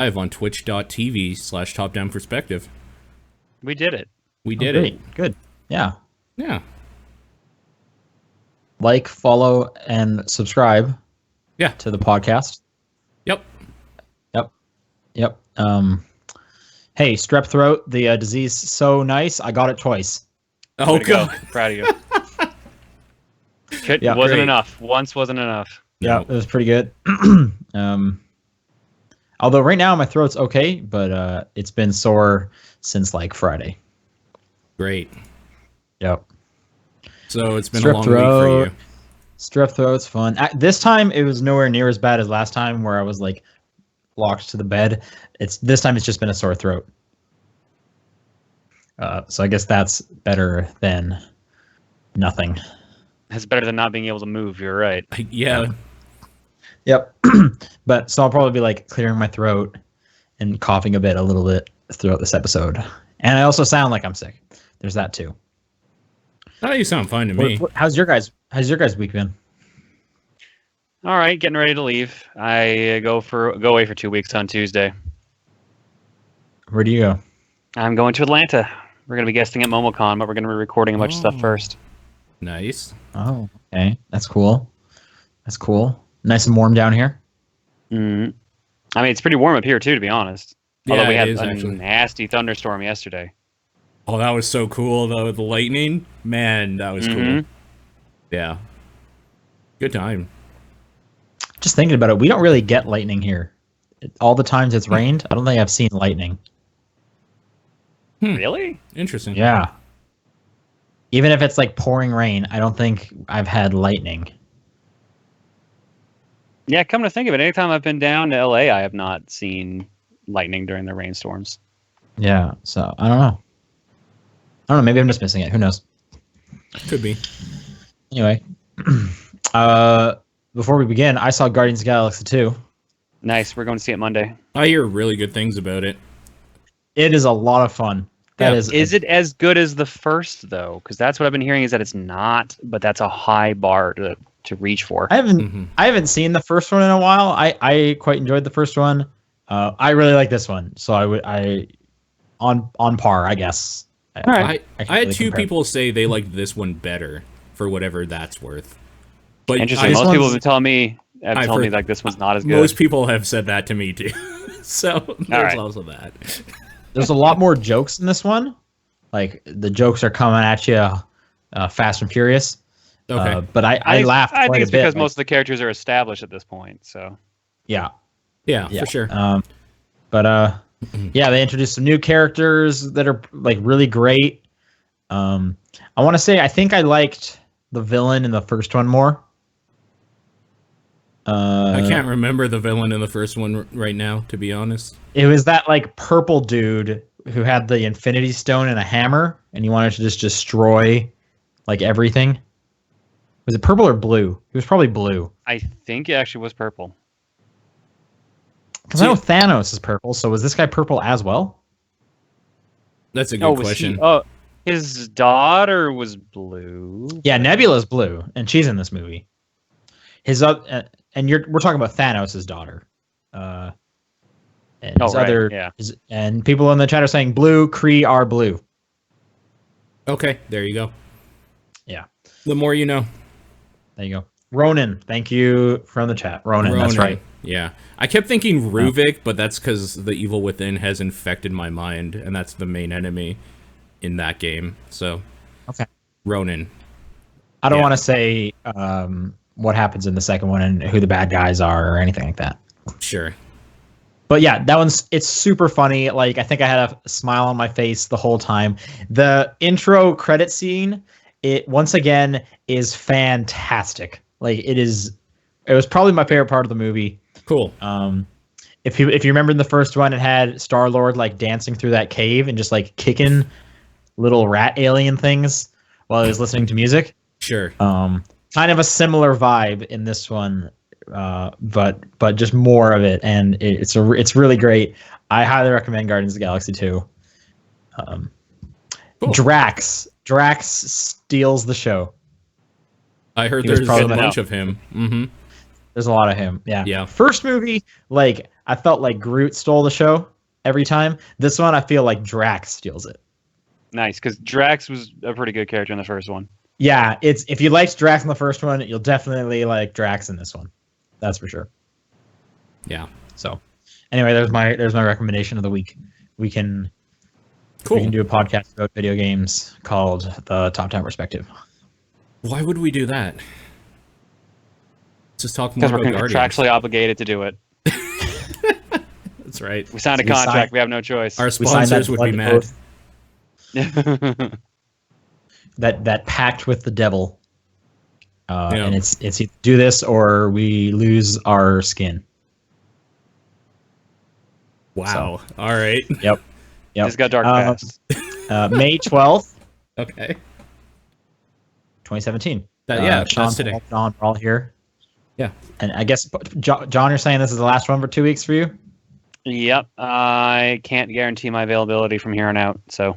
Live on twitch.tv/topdownperspective. We did it. We did it. Good. Yeah. Yeah. Like, follow, and subscribe. Yeah. To the podcast. Yep. Hey, strep throat, the disease, so nice. I got it twice. Oh, God. Proud of you. Wasn't great. enough. Once wasn't enough. Yeah, it was pretty good. Although right now my throat's okay, but it's been sore since like Friday. Great. Yep. So it's been a long week for you. Strep throat's fun. This time it was nowhere near as bad as last time, where I was like locked to the bed. This time it's just been a sore throat. So I guess that's better than nothing. It's better than not being able to move. You're right. Yeah. Yep. But so I'll probably be like clearing my throat and coughing a little bit throughout this episode. And I also sound like I'm sick. There's that too. Oh, you sound fine to me. How's your guys' week been? All right, getting ready to leave. I go away for 2 weeks on Tuesday. Where do you go? I'm going to Atlanta. We're going to be guesting at MomoCon, but we're going to be recording a bunch of stuff first. Nice. Oh, okay. That's cool. Nice and warm down here. Mm. I mean, it's pretty warm up here too, to be honest. Yeah, Although we had a actually nasty thunderstorm yesterday. Oh, that was so cool, though. The lightning. Man, that was cool. Yeah. Good time. Just thinking about it, we don't really get lightning here. All the times it's rained, I don't think I've seen lightning. Really? Interesting. Yeah. Even if it's like pouring rain, I don't think I've had lightning. Yeah, come to think of it, anytime I've been down to LA, I have not seen lightning during the rainstorms. Yeah, so I don't know. Maybe I'm just missing it. Who knows? Could be. Anyway, before we begin, I saw Guardians of the Galaxy 2. Nice, we're going to see it Monday. I hear really good things about it. It is a lot of fun. Is it as good as the first, though? Because that's what I've been hearing, is that it's not, but that's a high bar to reach for. I haven't seen the first one in a while. I quite enjoyed the first one. I really like this one, so I on par, I guess. All right. I had two people say they liked this one better, for whatever that's worth. But interesting. Most people have been telling me, like this one's not as good. Most people have said that to me too. So there's also that. There's a lot more jokes in this one. Like the jokes are coming at you, fast and furious. Okay. But I laughed quite a bit. I think it's because most of the characters are established at this point. So. Yeah, for sure. Yeah, they introduced some new characters that are like really great. I want to say I think I liked the villain in the first one more. I can't remember the villain in the first one right now, to be honest. It was that like purple dude who had the Infinity Stone and a hammer, and he wanted to just destroy like everything. Was it purple or blue? It was probably blue. I think it actually was purple. Because I know Thanos is purple, so was this guy purple as well? That's a good question. His daughter was blue. Yeah, Nebula's blue, and she's in this movie. We're talking about Thanos' daughter. And people in the chat are saying blue, Kree are blue. Okay, there you go. Yeah. The more you know. There you go. Ronan, thank you from the chat. Ronan, that's right. Yeah. I kept thinking Ruvik, but that's because the evil within has infected my mind, and that's the main enemy in that game. So, okay. Ronan. I don't want to say what happens in the second one and who the bad guys are or anything like that. Sure. But yeah, it's super funny. Like, I think I had a smile on my face the whole time. The intro credit scene, it once again is fantastic. Like, it was probably my favorite part of the movie. Cool. If you remember in the first one, it had Star-Lord like dancing through that cave and just like kicking little rat alien things while he was listening to music. Sure. Kind of a similar vibe in this one, but just more of it, and it's really great. I highly recommend Guardians of the Galaxy 2. Cool. Drax steals the show. I heard there's a bunch of him. Mm-hmm. There's a lot of him. Yeah. Yeah. First movie, like I felt like Groot stole the show every time. This one, I feel like Drax steals it. Nice, because Drax was a pretty good character in the first one. Yeah, it's if you liked Drax in the first one, you'll definitely like Drax in this one. That's for sure. Yeah. So, anyway, there's my recommendation of the week. We can do a podcast about video games called the Top 10 Perspective. Why would we do that? Let's just talk more Because about we're Guardians. contractually obligated to do it. That's right. We signed a contract. We have no choice. Our sponsors would be mad. That pact with the devil. And it's either do this or we lose our skin. Wow. So, all right. Yep. It's got dark past. May 12th. Okay. 2017. Sean, that's today. John, we're all here. Yeah. And I guess, John, you're saying this is the last one for 2 weeks for you? Yep. I can't guarantee my availability from here on out, so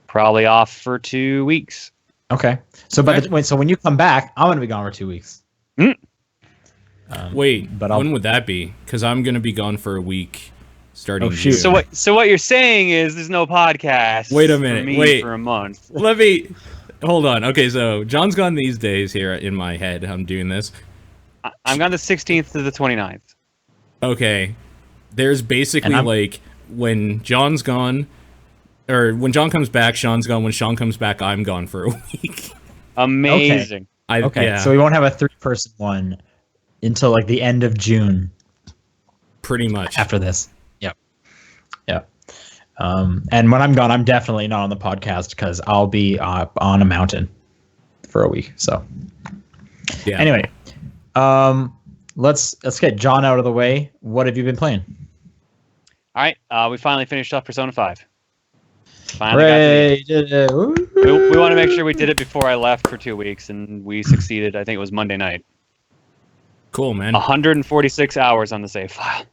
probably off for 2 weeks. Okay. So, so when you come back, I'm going to be gone for 2 weeks. Wait, when would that be? Because I'm going to be gone for a week starting June. So what you're saying is there's no podcast. Wait a minute. For me Wait. For a month. Let me... Hold on. Okay, so John's gone these days here in my head. I'm doing this. I'm gone the 16th to the 29th. Okay. There's basically like when John's gone, or when John comes back, Sean's gone. When Sean comes back, I'm gone for a week. Amazing. Okay. So we won't have a 3-person one until like the end of June. Pretty much. After this. Yep. And when I'm gone, I'm definitely not on the podcast because I'll be on a mountain for a week. So yeah. Anyway, let's get John out of the way. What have you been playing? All right. We finally finished off Persona 5. Finally got we want to make sure we did it before I left for 2 weeks, and we succeeded. I think it was Monday night. Cool, man. 146 hours on the save file.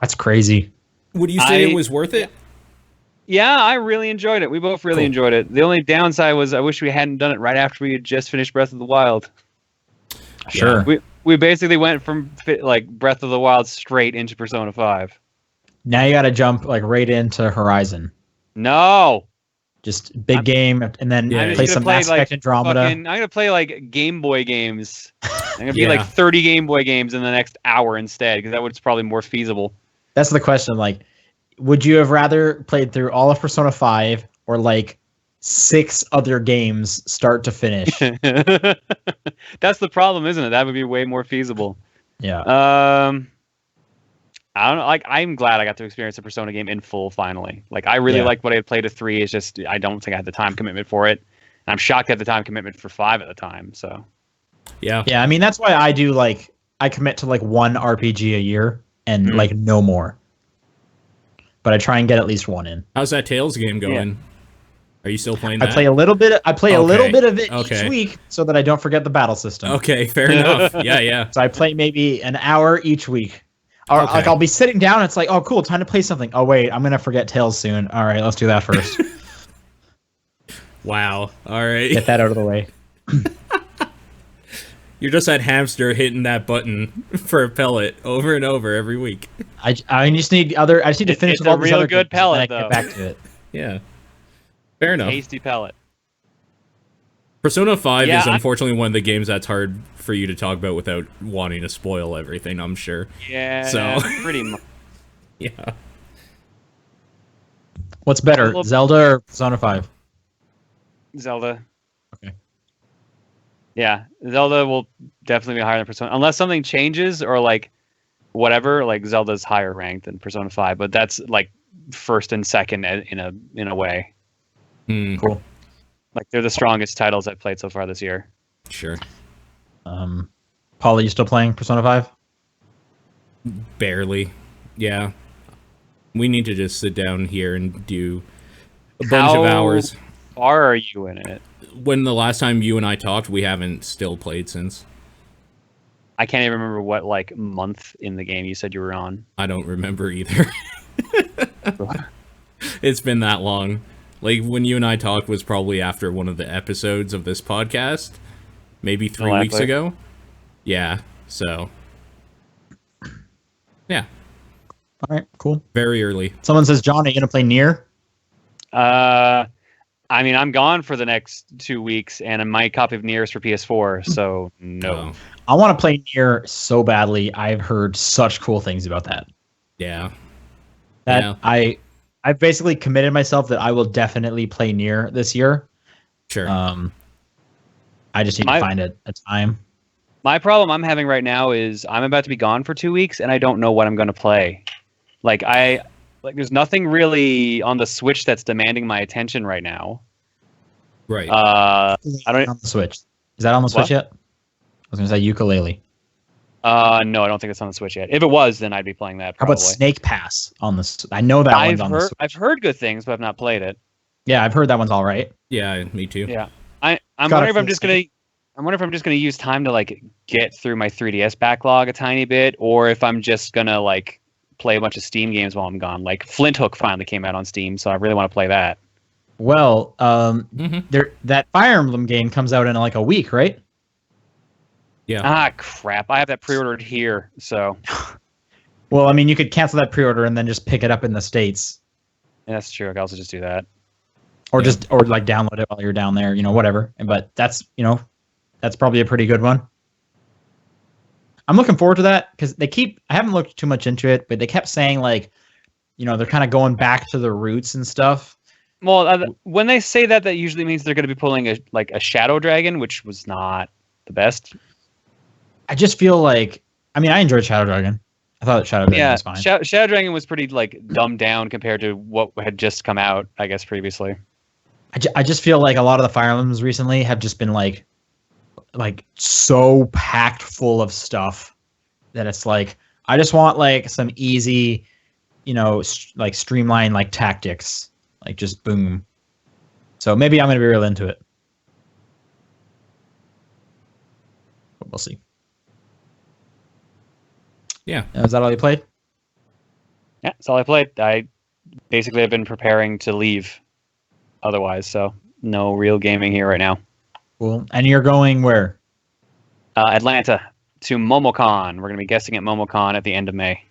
That's crazy. Would you say it was worth it? Yeah, I really enjoyed it. We both really enjoyed it. The only downside was I wish we hadn't done it right after we had just finished Breath of the Wild. Sure. We basically went from like Breath of the Wild straight into Persona 5. Now you got to jump like right into Horizon. No. Just big game, and then play some Mass Effect Andromeda. I'm gonna play like Game Boy games. I'm gonna be like 30 Game Boy games in the next hour instead, because that was probably more feasible. That's the question. Like, would you have rather played through all of Persona 5 or like 6 other games start to finish? That's the problem, isn't it? That would be way more feasible. Yeah. I don't know. Like, I'm glad I got to experience a Persona game in full finally. Like, I really liked what I had played at 3. It's just I don't think I had the time commitment for it. And I'm shocked at the time commitment for 5 at the time. So. Yeah. Yeah. I mean, that's why I do like I commit to like one RPG a year and like no more. But I try and get at least one in. How's that Tales game going? Yeah. Are you still playing that? I play a little bit. I play a little bit of it each week so that I don't forget the battle system. Okay, fair enough. Yeah. So I play maybe an hour each week. Or like I'll be sitting down and it's like, oh cool, time to play something. Oh wait, I'm gonna forget Tales soon. All right, let's do that first. Wow. All right. Get that out of the way. You're just that hamster hitting that button for a pellet over and over every week. I just need to finish all these other good games pellet, and then I get back to it. Yeah. Fair enough. Tasty pellet. Persona 5 is unfortunately one of the games that's hard for you to talk about without wanting to spoil everything, I'm sure. Yeah, so pretty much. Yeah. What's better, Zelda or Persona 5? Zelda. Okay. Yeah, Zelda will definitely be higher than Persona. Unless something changes or like whatever, like Zelda's higher ranked than Persona 5, but that's like first and second in a way. Cool. Like they're the strongest titles I've played so far this year. Sure. Paul, are you still playing Persona 5? Barely. Yeah. We need to just sit down here and do a bunch of hours. How far are you in it? When the last time you and I talked, we haven't still played since. I can't even remember what like month in the game you said you were on. I don't remember either. It's been that long. Like, when you and I talked was probably after one of the episodes of this podcast. Maybe 3 weeks ago. Yeah, so. Yeah. All right, cool. Very early. Someone says, John, are you going to play Nier? I mean, I'm gone for the next 2 weeks, and my copy of Nier is for PS4, so no. Oh. I want to play Nier so badly. I've heard such cool things about that. Yeah. I've basically committed myself that I will definitely play Nier this year. Sure. I just need to find a time. My problem I'm having right now is I'm about to be gone for 2 weeks, and I don't know what I'm going to play. There's nothing really on the Switch that's demanding my attention right now. Right. I don't on the Switch. Is that on the Switch yet? I was going to say ukulele. No, I don't think it's on the Switch yet. If it was, then I'd be playing that. Probably. How about Snake Pass on the? I know that one's on the Switch. I've heard good things, but I've not played it. Yeah, I've heard that one's all right. Yeah, me too. Yeah, I'm wondering if I'm just gonna use time to like get through my 3DS backlog a tiny bit, or if I'm just gonna like play a bunch of Steam games while I'm gone. Like Flint Hook finally came out on Steam, so I really want to play that. Well, that Fire Emblem game comes out in like a week, right? Yeah. Ah, crap! I have that pre-ordered here, so. Well, I mean, you could cancel that pre-order and then just pick it up in the States. Yeah, that's true. I could also just do that. Or or like download it while you're down there, whatever. But that's probably a pretty good one. I'm looking forward to that because I haven't looked too much into it, but they kept saying like, they're kind of going back to the roots and stuff. Well, when they say that usually means they're going to be pulling a Shadow Dragon, which was not the best. I just feel like, I enjoyed Shadow Dragon. I thought Shadow Dragon was fine. Shadow Dragon was pretty like dumbed down compared to what had just come out, I guess, previously. I just feel like a lot of the Fire Emblems recently have just been like so packed full of stuff that it's like I just want like some easy, like streamlined like tactics, like just boom. So maybe I'm gonna be real into it. But we'll see. Yeah. Is that all you played? Yeah, that's all I played. I basically have been preparing to leave otherwise, so no real gaming here right now. Cool. And you're going where? Atlanta to MomoCon. We're going to be guesting at MomoCon at the end of May.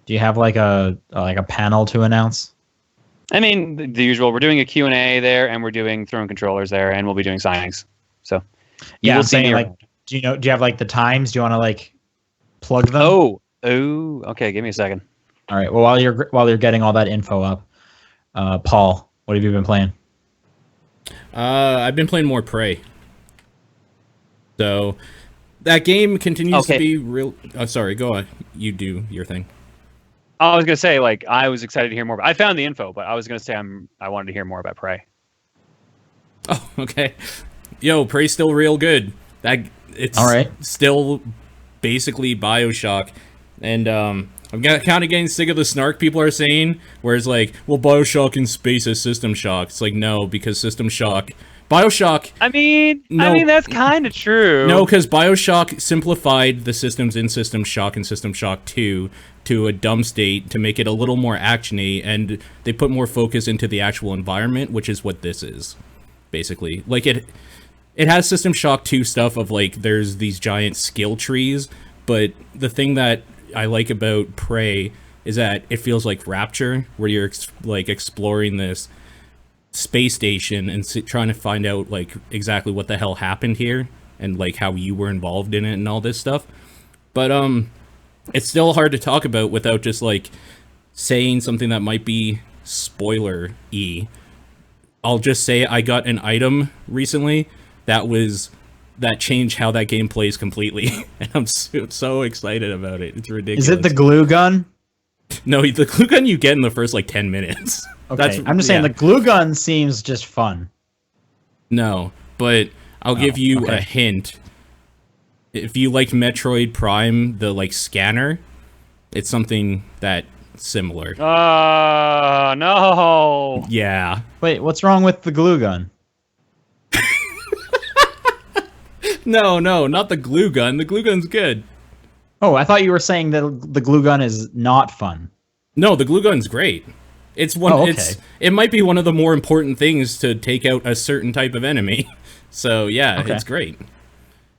Do you have like a panel to announce? I mean, the usual. We're doing a Q&A there, and we're doing throwing controllers there, and we'll be doing signings. So yeah, I'm saying like, do you have like the times? Do you want to like plug them? Oh, okay. Give me a second. All right. Well, while you're getting all that info up, Paul, what have you been playing? I've been playing more Prey. So that game continues to be real. Oh, sorry. Go on. You do your thing. I was gonna say like I was excited to hear more. I found the info, but I was gonna say I wanted to hear more about Prey. Oh, okay. Yo, Prey's still real good. It's all right. Still basically BioShock, and I'm kind of getting sick of the snark people are saying, where it's like, well, BioShock in space is System Shock. It's like, no, because System Shock... BioShock... I mean, that's kind of true. No, because BioShock simplified the systems in System Shock and System Shock 2 to a dumb state to make it a little more action-y, and they put more focus into the actual environment, which is what this is, basically. Like, it has System Shock 2 stuff of, like, there's these giant skill trees, but the thing that I like about Prey is that it feels like Rapture, where you're like exploring this space station and trying to find out like exactly what the hell happened here and like how you were involved in it and all this stuff. But it's still hard to talk about without just like saying something that might be spoiler-y. I'll just say I got an item recently that changed how that game plays completely, and I'm so excited about it. It's ridiculous. Is it the glue gun? No, the glue gun you get in the first like 10 minutes. Okay, I'm just saying the glue gun seems just fun. No, but I'll give you a hint. If you like Metroid Prime, the like scanner, it's something that similar. No. Yeah. Wait, what's wrong with the glue gun? No, not the glue gun. The glue gun's good. Oh, I thought you were saying that the glue gun is not fun. No, the glue gun's great. It's one. Oh, okay. It might be one of the more important things to take out a certain type of enemy. So yeah, Okay. it's great. I'm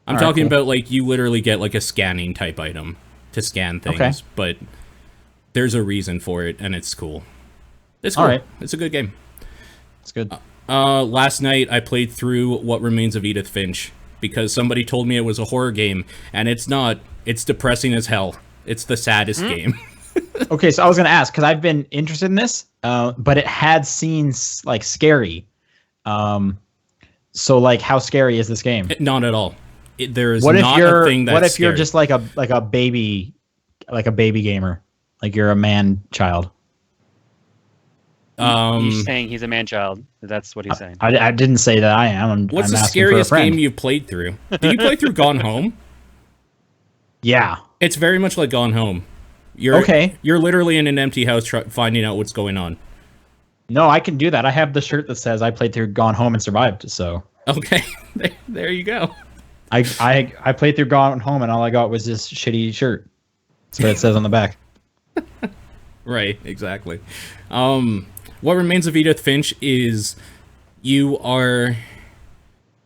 All right, talking cool. about like you literally get like a scanning type item to scan things, Okay. but there's a reason for it, and it's cool. It's cool. All right. It's a good game. It's good. Last night I played through What Remains of Edith Finch because somebody told me it was a horror game, and it's not. It's depressing as hell. It's the saddest game. Okay, so I was gonna ask because I've been interested in this, but it had scenes like scary. So like, how scary is this game? Not at all. There is What if not you're a thing that's what if scary. you're just like a baby gamer, like you're a man child? He's saying he's a man-child. That's what he's saying. I didn't say that I am. What's I'm the asking for a scariest friend. game you've played through? Did you play through Gone Home? Yeah. It's very much like Gone Home. You're Okay. You're literally in an empty house finding out what's going on. No, I can do that. I have the shirt that says I played through Gone Home and survived. So Okay, there you go. I played through Gone Home and all I got was this shitty shirt. That's what it says on the back. Right, exactly. What Remains of Edith Finch is you are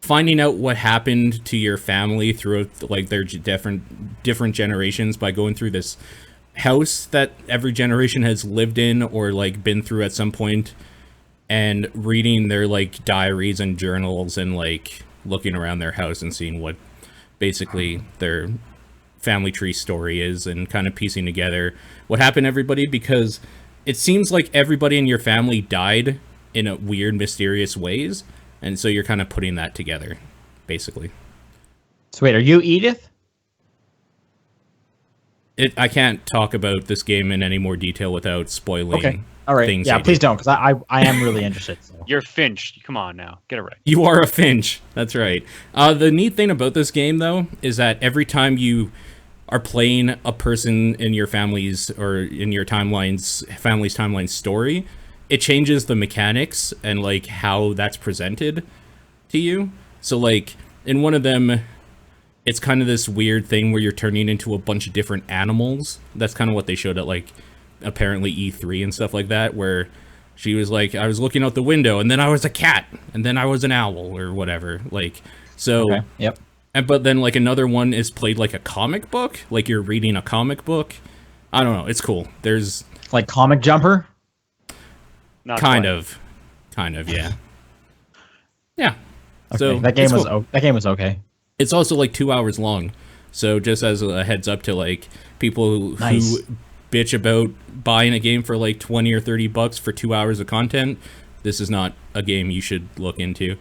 finding out what happened to your family throughout like their different generations by going through this house that every generation has lived in or like been through at some point, and reading their like diaries and journals and like looking around their house and seeing what basically their family tree story is and kind of piecing together what happened to everybody, because it seems like everybody in your family died in a weird, mysterious ways, and so you're kind of putting that together, basically. So wait, are you Edith? I can't talk about this game in any more detail without spoiling Okay. All right. things. Yeah, I please do. don't, because I am really interested. So. You're Finch. Come on now. Get it right. You are a Finch. That's right. The neat thing about this game, though, is that every time you are playing a person in your family's or in your family's timeline story, it changes the mechanics and like how that's presented to you. So like in one of them, it's kind of this weird thing where you're turning into a bunch of different animals. That's kind of what they showed at like apparently E3 and stuff like that, where she was like, I was looking out the window and then I was a cat and then I was an owl or whatever. Like, so, Okay. Yep. but then like another one is played like a comic book, like you're reading a comic book. I don't know. It's cool. There's Like Comic Jumper. Not kind quite. of, yeah. Yeah. Okay. So that game it's was cool. that game was okay. It's also like 2 hours long. So just as a heads up to like people Nice. who bitch about buying a game for like 20 or 30 bucks for 2 hours of content, this is not a game you should look into.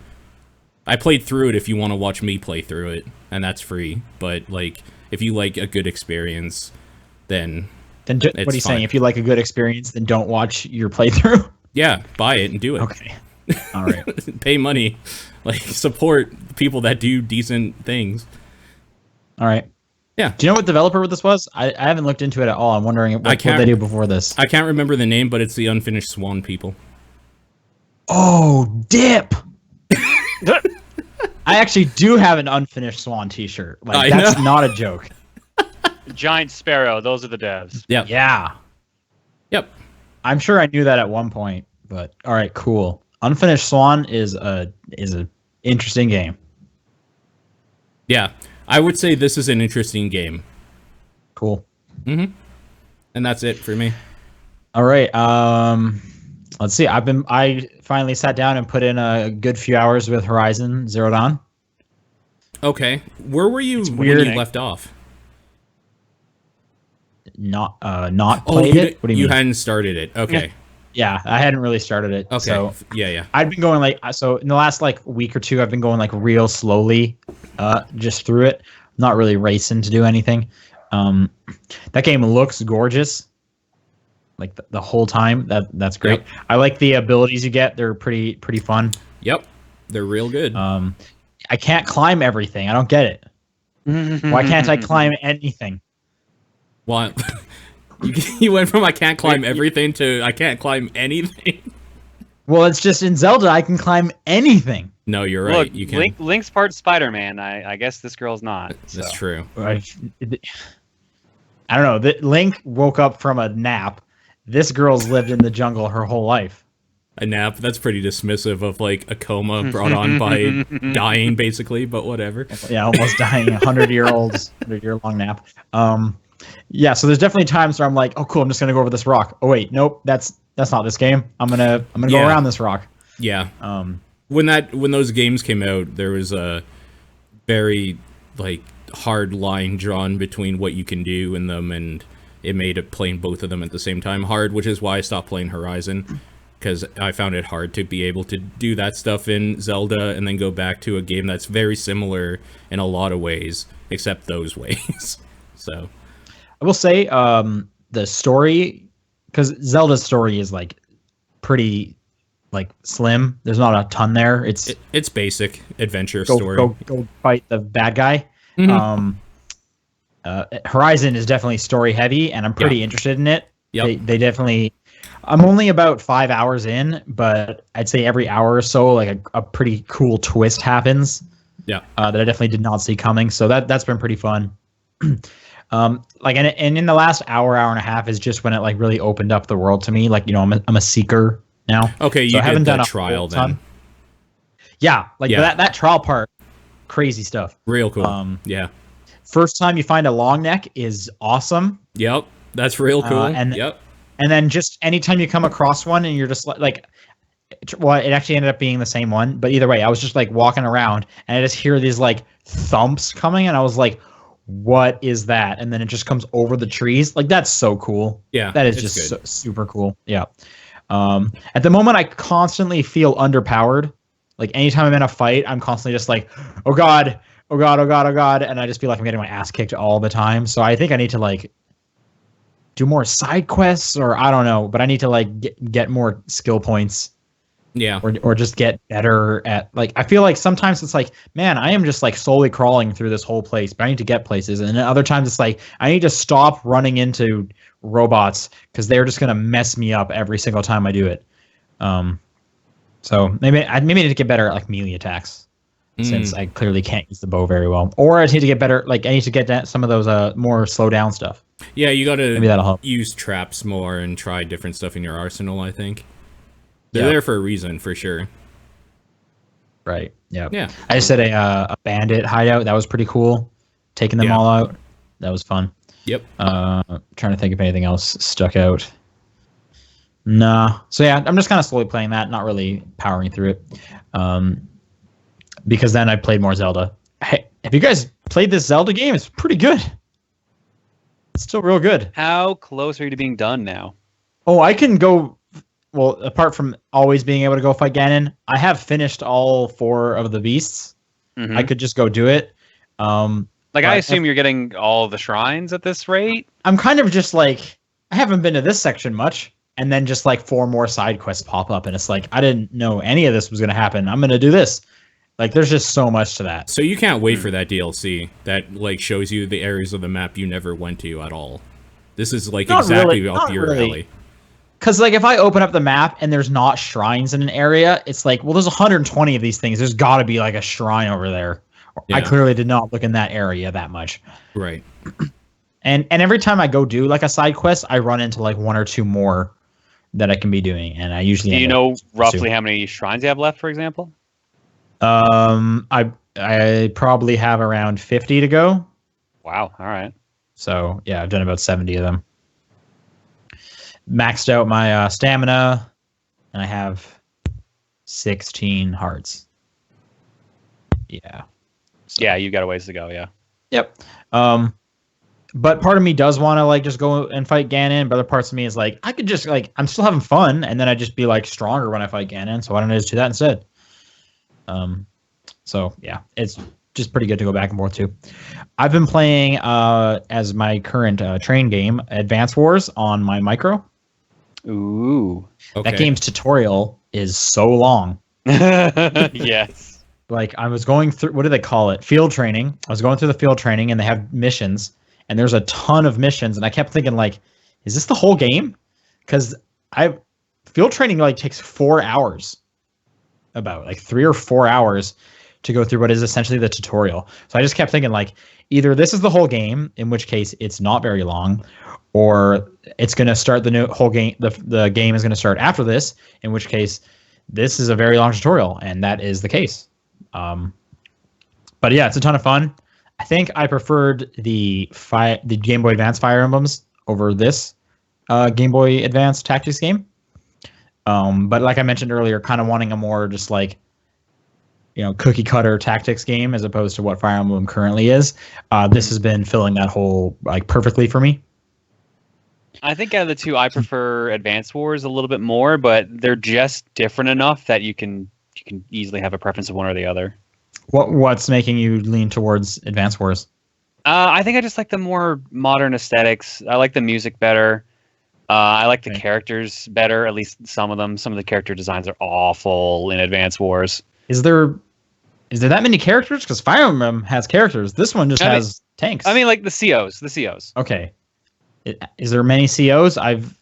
I played through it if you want to watch me play through it, and that's free. But like if you like a good experience, then Then what are you It's saying? fine. If you like a good experience, then don't watch your playthrough. yeah, buy it and do it. Okay. All right. Pay money. Like support people that do decent things. All right. Yeah. Do you know what developer this was? I haven't looked into it at all. I'm wondering what can't- they do before this. I can't remember the name, but it's the Unfinished Swan people. Oh, dip! I actually do have an Unfinished Swan t-shirt. Like, I that's know. not a joke. Giant Sparrow. Those are the devs. Yep. Yeah. Yep. I'm sure I knew that at one point, but all right, cool. Unfinished Swan is a interesting game. Yeah. I would say this is an interesting game. Cool. And that's it for me. All right. Let's see. I finally sat down and put in a good few hours with Horizon Zero Dawn. Okay. Where were you when weird. you left off? Not played it. What do you mean? hadn't started it. Okay. Yeah, I hadn't really started it. Okay. So Yeah. I'd been going like in the last like week or two, I've been going like real slowly, just through it. Not really racing to do anything. That game looks gorgeous. Like the whole time. That's great. Yep. I like the abilities you get. They're pretty fun. Yep. They're real good. I can't climb everything. I don't get it. Why can't I climb anything? Well, you went from I can't climb everything to I can't climb anything. Well, it's just in Zelda I can climb anything. No, you're right. Look, You can. Link's part Spider-Man. I guess this girl's not. That's so. true. I don't know. Link woke up from a nap. This girl's lived in the jungle her whole life. A nap. That's pretty dismissive of like a coma brought on by dying, basically. But whatever. Yeah, almost dying. 100-year-long nap. Yeah, so there's definitely times where I'm like, oh cool, I'm just gonna go over this rock. Oh wait, nope, that's not this game. I'm gonna go around this rock. Yeah. When those games came out, there was a very like hard line drawn between what you can do in them, and it made it playing both of them at the same time hard, which is why I stopped playing Horizon, because I found it hard to be able to do that stuff in Zelda and then go back to a game that's very similar in a lot of ways, except those ways. So I will say the story, because Zelda's story is like pretty like slim. There's not a ton there. It's basic adventure go, story. Go fight the bad guy. Mm-hmm. Horizon is definitely story heavy, and I'm pretty interested in it. Yep. They definitely. I'm only about 5 hours in, but I'd say every hour or so, like a pretty cool twist happens. Yeah. That I definitely did not see coming. So that's been pretty fun. Like and in the last hour and a half is just when it like really opened up the world to me. Like, you know, I'm a seeker now. Okay, so you I haven't did done the a trial ton. then. Yeah, like that trial part, crazy stuff. Real cool. Yeah. First time you find a long neck is awesome. Yep. That's real cool. And then just anytime you come across one and you're just like, well, it actually ended up being the same one, but either way, I was just like walking around and I just hear these like thumps coming, and I was like, what is that? And then it just comes over the trees. Like, that's so cool. Yeah, that is just super cool. Yeah. At the moment, I constantly feel underpowered. Like, anytime I'm in a fight, I'm constantly just like, oh god, oh god, oh god, oh god, and I just feel like I'm getting my ass kicked all the time. So I think I need to like do more side quests, or I don't know, but I need to like get more skill points. Yeah. Or just get better at, like, I feel like sometimes it's like, man, I am just like slowly crawling through this whole place, but I need to get places. And then other times it's like, I need to stop running into robots because they're just going to mess me up every single time I do it. So maybe I need to get better at like melee attacks, since I clearly can't use the bow very well. Or I need to get better, like I need to get some of those more slow down stuff. Yeah, you got to maybe that'll help. Use traps more and try different stuff in your arsenal, I think. They're there for a reason, for sure. Right. Yeah. Yeah. I just did a bandit hideout. That was pretty cool. Taking them all out. That was fun. Yep. Trying to think if anything else stuck out. Nah. So yeah, I'm just kind of slowly playing that, not really powering through it. Because then I played more Zelda. Hey, have you guys played this Zelda game? It's pretty good. It's still real good. How close are you to being done now? Oh, I can go. Well, apart from always being able to go fight Ganon, I have finished all 4 of the beasts. Mm-hmm. I could just go do it. I assume you're getting all the shrines at this rate? I'm kind of just like, I haven't been to this section much, and then just like 4 more side quests pop up, and it's like, I didn't know any of this was going to happen. I'm going to do this. Like, there's just so much to that. So you can't wait for that DLC that like shows you the areas of the map you never went to at all. This is like exactly up your alley. Because, like, if I open up the map and there's not shrines in an area, it's like, well, there's 120 of these things. There's got to be, like, a shrine over there. Yeah. I clearly did not look in that area that much. Right. And every time I go do, like, a side quest, I run into, like, 1 or 2 more that I can be doing. And I usually... Do you know roughly how many shrines you have left, for example? I probably have around 50 to go. Wow. All right. So, yeah, I've done about 70 of them. Maxed out my stamina, and I have 16 hearts. Yeah. So. Yeah, you got a ways to go, yeah. Yep. But part of me does want to like just go and fight Ganon, but other parts of me is like, I could just like, I'm still having fun, and then I'd just be like stronger when I fight Ganon, so why don't I just do that instead? So yeah, it's just pretty good to go back and forth to. I've been playing as my current train game, Advance Wars, on my micro. Ooh. Okay. That game's tutorial is so long. Yes. Like, I was going through, what do they call it? Field training. I was going through the field training, and they have missions, and there's a ton of missions, and I kept thinking, like, is this the whole game? Because field training like takes 4 hours, about like 3 or 4 hours to go through what is essentially the tutorial. So I just kept thinking, like, either this is the whole game, in which case it's not very long, or it's going to start the whole game. The game is going to start after this, in which case this is a very long tutorial, and that is the case. But yeah, it's a ton of fun. I think I preferred the Game Boy Advance Fire Emblems over this Game Boy Advance Tactics game. But like I mentioned earlier, kind of wanting a more just like, cookie cutter tactics game as opposed to what Fire Emblem currently is. This has been filling that hole like perfectly for me. I think out of the two, I prefer Advance Wars a little bit more, but they're just different enough that you can easily have a preference of one or the other. What's making you lean towards Advance Wars? I think I just like the more modern aesthetics. I like the music better. I like the characters better, at least some of them. Some of the character designs are awful in Advance Wars. Is there that many characters? Because Fire Emblem has characters. This one just has tanks. I mean, like the COs. Okay. Is there many COs? I've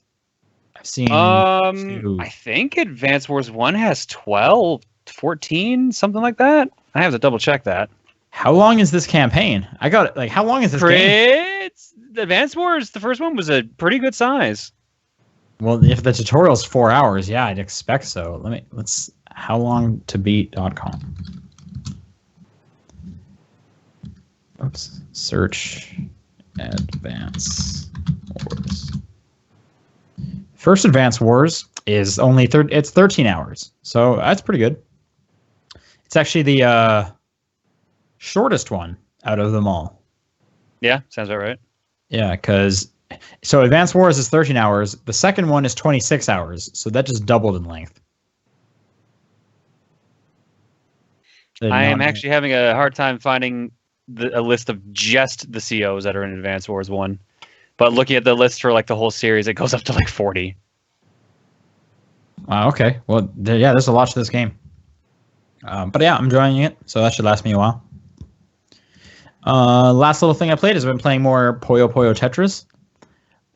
seen. Two. I think Advance Wars 1 has 12, 14, something like that. I have to double check that. How long is this campaign? I got it. Like, how long is this game? It's Advance Wars. The first one was a pretty good size. Well, if the tutorial's 4 hours, yeah, I'd expect so. Let's howlongtobeat.com. Oops. Search Advance Wars. First Advance Wars is only it's 13 hours. So that's pretty good. It's actually the shortest one out of them all. Yeah, sounds about right. Yeah, because so Advance Wars is 13 hours. The second one is 26 hours. So that just doubled in length. I am actually having a hard time finding a list of just the COs that are in Advance Wars 1. But looking at the list for like the whole series, it goes up to like 40. Okay. Well, there's a lot to this game. But yeah, I'm enjoying it, so that should last me a while. Last little thing I played is I've been playing more Puyo Puyo Tetris.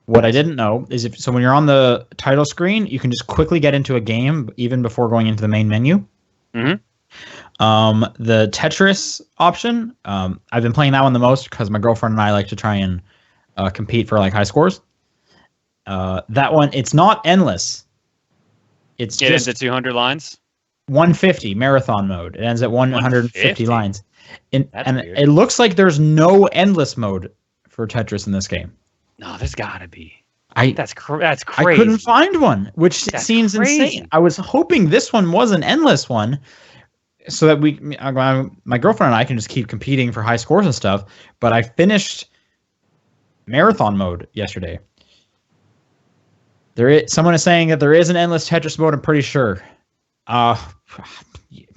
What I didn't know is when you're on the title screen, you can just quickly get into a game even before going into the main menu. Mm-hmm. The Tetris option, I've been playing that one the most because my girlfriend and I like to try and compete for like high scores. That one, it's not endless. It's just into 200 lines. 150 marathon mode. It ends at 150 lines. And weird. It looks like there's no endless mode for Tetris in this game. No, there's gotta be. That's crazy. I couldn't find one, which seems insane. I was hoping this one was an endless one, so that my girlfriend and I can just keep competing for high scores and stuff. But I finished marathon mode yesterday. Someone is saying that there is an endless Tetris mode. I'm pretty sure.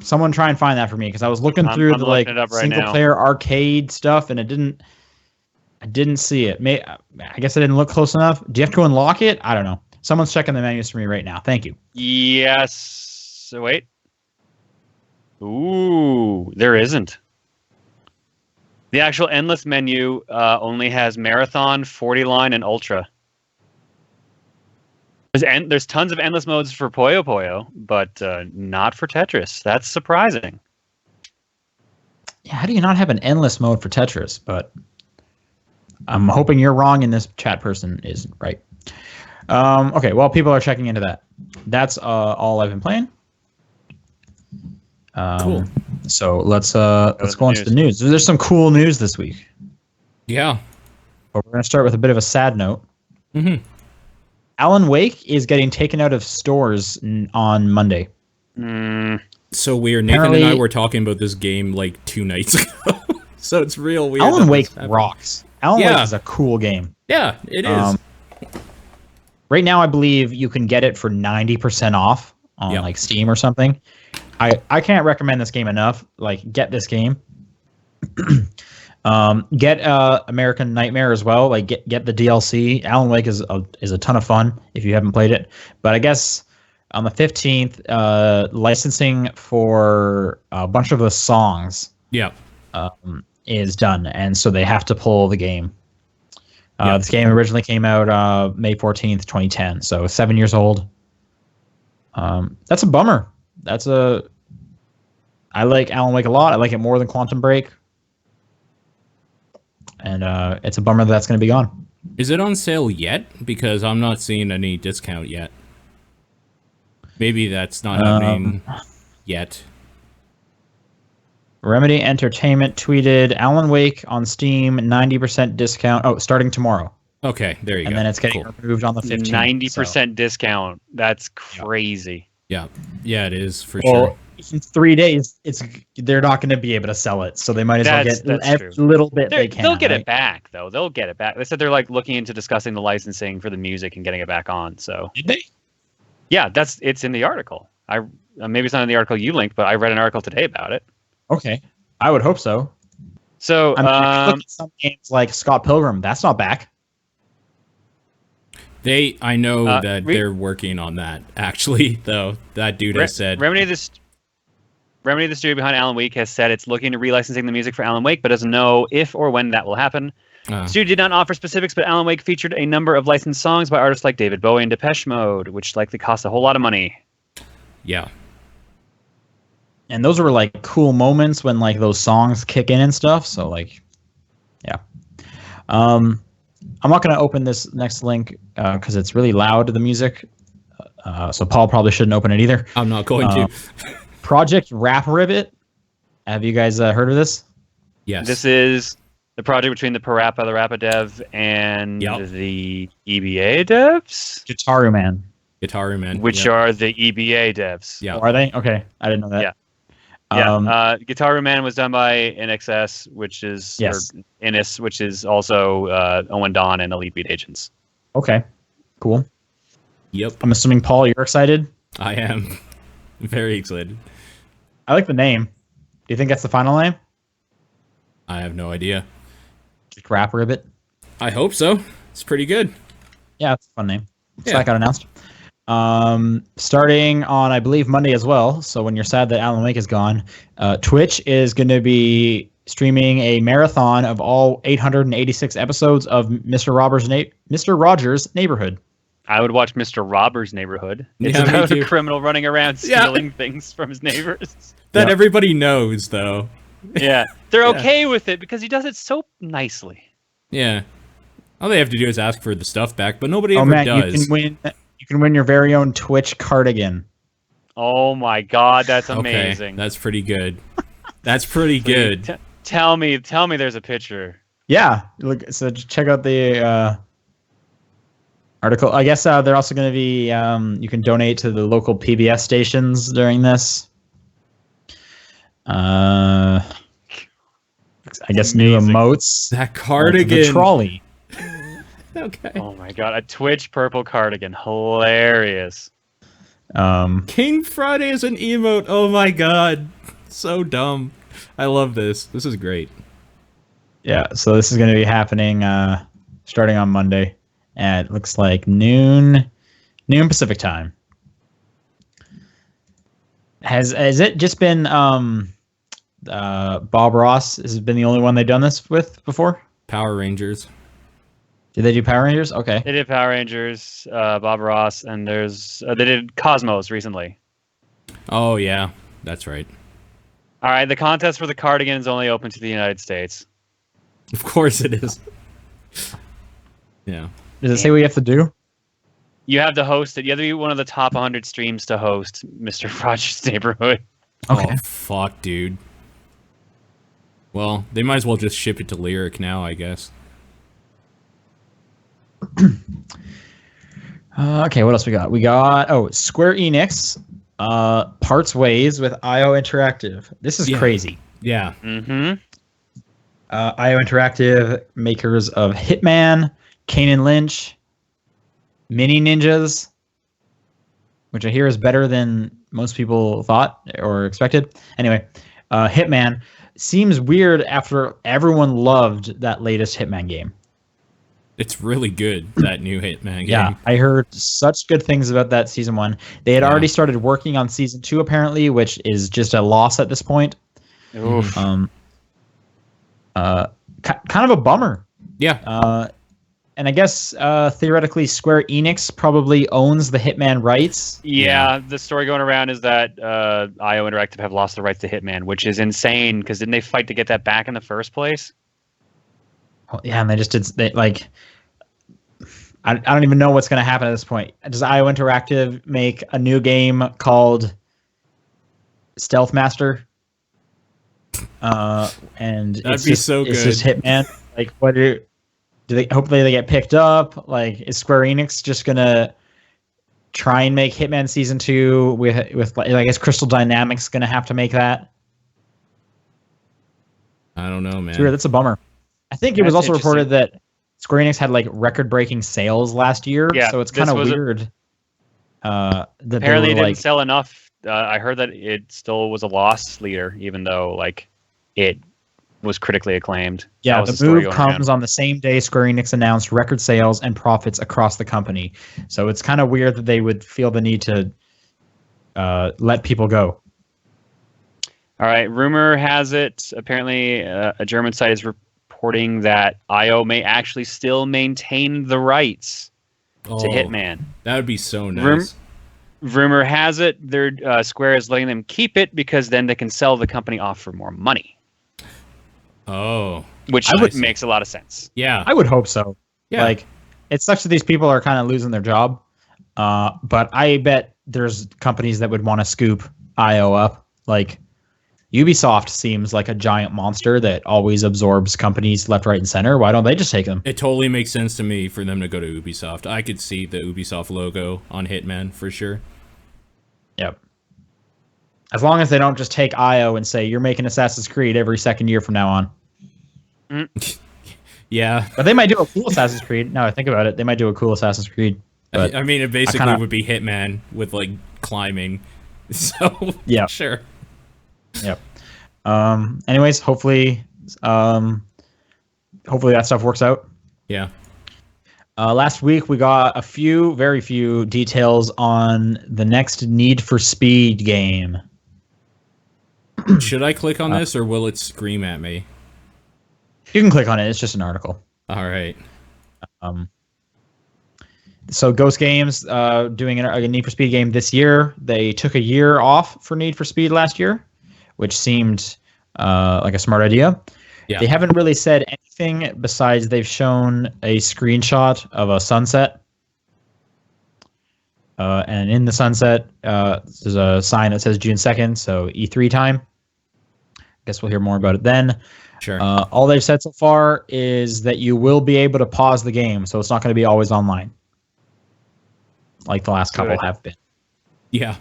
Someone try and find that for me, because I was looking through the like single player arcade stuff and I didn't see it. I guess I didn't look close enough. Do you have to unlock it? I don't know. Someone's checking the menus for me right now. Thank you. Yes. So wait. Ooh, there isn't. The actual endless menu only has marathon, 40 line, and ultra. There's tons of endless modes for Puyo Puyo, but not for Tetris. That's surprising. Yeah, how do you not have an endless mode for Tetris? But I'm hoping you're wrong and this chat person is right. Okay, well, people are checking into that. That's all I've been playing. Cool. So let's go into the news. There's some cool news this week. Yeah. But we're going to start with a bit of a sad note. Mm-hmm. Alan Wake is getting taken out of stores on Monday. So weird. Nathan and I were talking about this game like 2 nights ago. So it's real weird. Alan Wake rocks. Alan Wake is a cool game. Yeah, it is. Right now, I believe you can get it for 90% off on like Steam or something. I can't recommend this game enough. Like, get this game. Get American Nightmare as well. Like, get the DLC. Alan Wake is a ton of fun if you haven't played it. But I guess on the 15th, licensing for a bunch of the songs is done, and so they have to pull the game. This game originally came out May 14th, 2010, so 7 years old. That's a bummer. I like Alan Wake a lot. I like it more than Quantum Break. And it's a bummer that's going to be gone. Is it on sale yet? Because I'm not seeing any discount yet. Maybe that's not happening yet. Remedy Entertainment tweeted Alan Wake on Steam 90% discount. Oh, starting tomorrow. Okay, there you go. And then it's getting removed on the 15th. 90% discount. That's crazy. Yeah, it is for Well, sure. in 3 days, they're not going to be able to sell it, so they might as well get every little bit they can. They'll get it back, though. They'll get it back. They said they're like looking into discussing the licensing for the music and getting it back on. So Did they? Yeah, it's in the article. Maybe it's not in the article you linked, but I read an article today about it. Okay, I would hope so. So I mean, look at some games like Scott Pilgrim. That's not back. I know that they're working on that. Actually, though, that dude has said Remedy, the studio behind Alan Wake, has said it's looking to relicensing the music for Alan Wake, but doesn't know if or when that will happen. The studio did not offer specifics, but Alan Wake featured a number of licensed songs by artists like David Bowie and Depeche Mode, which likely cost a whole lot of money. Yeah. And those were like cool moments when like those songs kick in and stuff. So like, yeah. I'm not going to open this next link because it's really loud, the music. So Paul probably shouldn't open it either. I'm not going to. Project Rap Ribbit. Have you guys heard of this? Yes. This is the project between the Parappa the Rappa dev and the EBA devs? Gitaru Man. Which are the EBA devs. Yeah. Oh, are they? Okay. I didn't know that. Yeah. Yeah, Gitaru Man was done by NXS, which is or Innis, which is also Owen Don and Elite Beat Agents. Okay, cool. Yep. I'm assuming, Paul, you're excited? I am very excited. I like the name. Do you think that's the final name? I have no idea. Just Rap Ribbit? I hope so. It's pretty good. Yeah, it's a fun name. So that got announced. Starting on, I believe, Monday as well. So when you're sad that Alan Wake is gone, Twitch is going to be streaming a marathon of all 886 episodes of Mr. Rogers' Neighborhood. I would watch Mr. Robert's Neighborhood. It's about a criminal running around stealing things from his neighbors. That everybody knows, though. Yeah, they're okay with it because he does it so nicely. Yeah. All they have to do is ask for the stuff back, but nobody ever does. You can win your very own Twitch cardigan. Oh my god, that's amazing. Okay, that's pretty good. That's pretty good. Tell me there's a picture. Yeah, look. So check out the article. I guess they're also going to be. You can donate to the local PBS stations during this. I guess new emotes. That cardigan. The trolley. Okay. Oh my god, a Twitch purple cardigan. Hilarious. King Friday is an emote. Oh my god. So dumb. I love this. This is great. Yeah, so this is going to be happening starting on Monday at, looks like noon Pacific time. Has it just been Bob Ross has been the only one they've done this with before? Power Rangers. Did they do Power Rangers? Okay. They did Power Rangers, Bob Ross, and there's they did Cosmos recently. Oh yeah, that's right. All right, the contest for the cardigan is only open to the United States. Of course it is. Yeah. Does it say what you have to do? You have to host it. You have to be one of the top 100 streams to host Mr. Rogers' Neighborhood. Okay. Oh, fuck, dude. Well, they might as well just ship it to Lyric now, I guess. Okay, what else we got? We got Square Enix parts ways with IO Interactive. This is crazy. Yeah. Mm-hmm. IO Interactive, makers of Hitman, Kane and Lynch, Mini Ninjas, which I hear is better than most people thought or expected. Anyway, Hitman seems weird after everyone loved that latest Hitman game. It's really good, that new Hitman game. Yeah, I heard such good ththings about that season 1. They had already started working on season 2, apparently, which is just a loss at this point. Oof. Kind of a bummer. Yeah. And I guess theoretically, Square Enix probably owns the Hitman rights. Yeah, the story going around is that IO Interactive have lost the rights to Hitman, which is insane because didn't they fight to get that back in the first place? Oh, yeah, and they just did. I don't even know what's going to happen at this point. Does IO Interactive make a new game called Stealth Master? And That'd it's be just, so it's just good. Hitman. Like, what do they? Hopefully, they get picked up. Like, is Square Enix just gonna try and make Hitman Season 2 with like, I guess Crystal Dynamics gonna have to make that? I don't know, It's weird. man. That's a bummer. I think it was That's also reported interesting. that Square Enix had like record-breaking sales last year. Yeah, So it's this kind of was weird. That they Apparently, were it didn't like, sell enough. I heard that it still was a loss leader, even though like it was critically acclaimed. yeah, That was the story move going around. comes on the same day Square Enix announced record sales and profits across the company. So it's kind of weird that they would feel the need to let people go. All right. Rumor has it, apparently, a German site is reporting that IO may actually still maintain the rights to Hitman. That would be so Rum- nice. Rumor has it, their Square is letting them keep it because then they can sell the company off for more money, Oh, which I see. makes a lot of sense. Yeah. I would hope so. Yeah. Like, it sucks that these people are kind of losing their job. But I bet there's companies that would want to scoop IO up. Like, Ubisoft seems like a giant monster that always absorbs companies left, right, and center. Why don't they just take them? It totally makes sense to me for them to go to Ubisoft. I could see the Ubisoft logo on Hitman for sure. Yep. As long as they don't just take IO and say, you're making Assassin's Creed every second year from now on. Yeah. But they might do a cool Assassin's Creed. Now I think about it, they might do a cool Assassin's Creed. But I mean, it basically kinda- would be Hitman with like climbing. So Yeah. sure. Yep. Anyways, hopefully that stuff works out. Yeah. Last week we got very few details on the next Need for Speed game. Should I click on this or will it scream at me? You can click on it. It's just an article. All right. So Ghost Games doing a Need for Speed game this year. They took a year off for Need for Speed last year, which seemed like a smart idea. Yeah. They haven't really said anything besides they've shown a screenshot of a sunset. And in the sunset, there's a sign that says June 2nd, so E3 time. Guess we'll hear more about it then. Sure. All they've said so far is that you will be able to pause the game, so it's not going to be always online, like the last couple Good. have been. Yeah.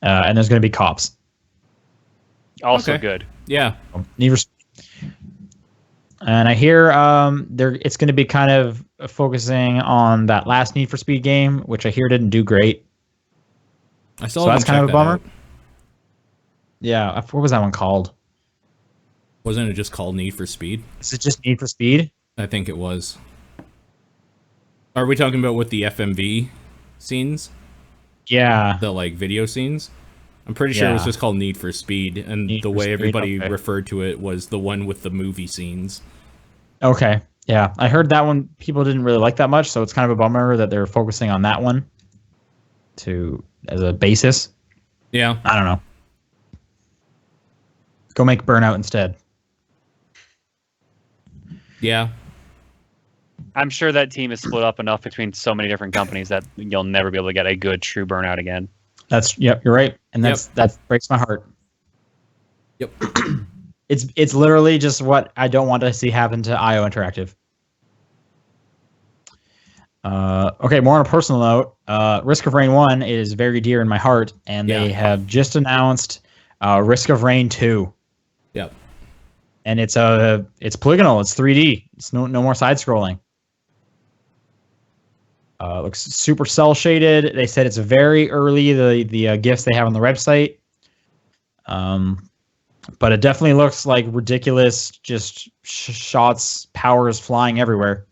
And there's going to be cops. Also Okay. good. Yeah. And I hear it's going to be kind of focusing on that last Need for Speed game, which I hear didn't do great. I still So haven't that's kind of checked a bummer. that out. Yeah, what was that one called? Wasn't it just called Need for Speed? Is it just Need for Speed? I think it was. Are we talking about with the FMV scenes? Yeah. The like video scenes? I'm pretty sure it was Yeah. just called Need for Speed, and Need the for way Speed, everybody okay. referred to it was the one with the movie scenes. Okay. Yeah, I heard that one people didn't really like that much, so it's kind of a bummer that they're focusing on that one as a basis. Yeah. I don't know. Go make Burnout instead. Yeah. I'm sure that team is split up enough between so many different companies that you'll never be able to get a good true Burnout again. Yep, you're right, and that breaks my heart. Yep. It's literally just what I don't want to see happen to IO Interactive. Okay, more on a personal note, Risk of Rain 1 is very dear in my heart, and they have just announced Risk of Rain 2. Yep. And it's polygonal, it's 3D, it's no more side scrolling. Looks super cell shaded. They said it's very early, the GIFs they have on the website. But it definitely looks like ridiculous, just shots, powers flying everywhere.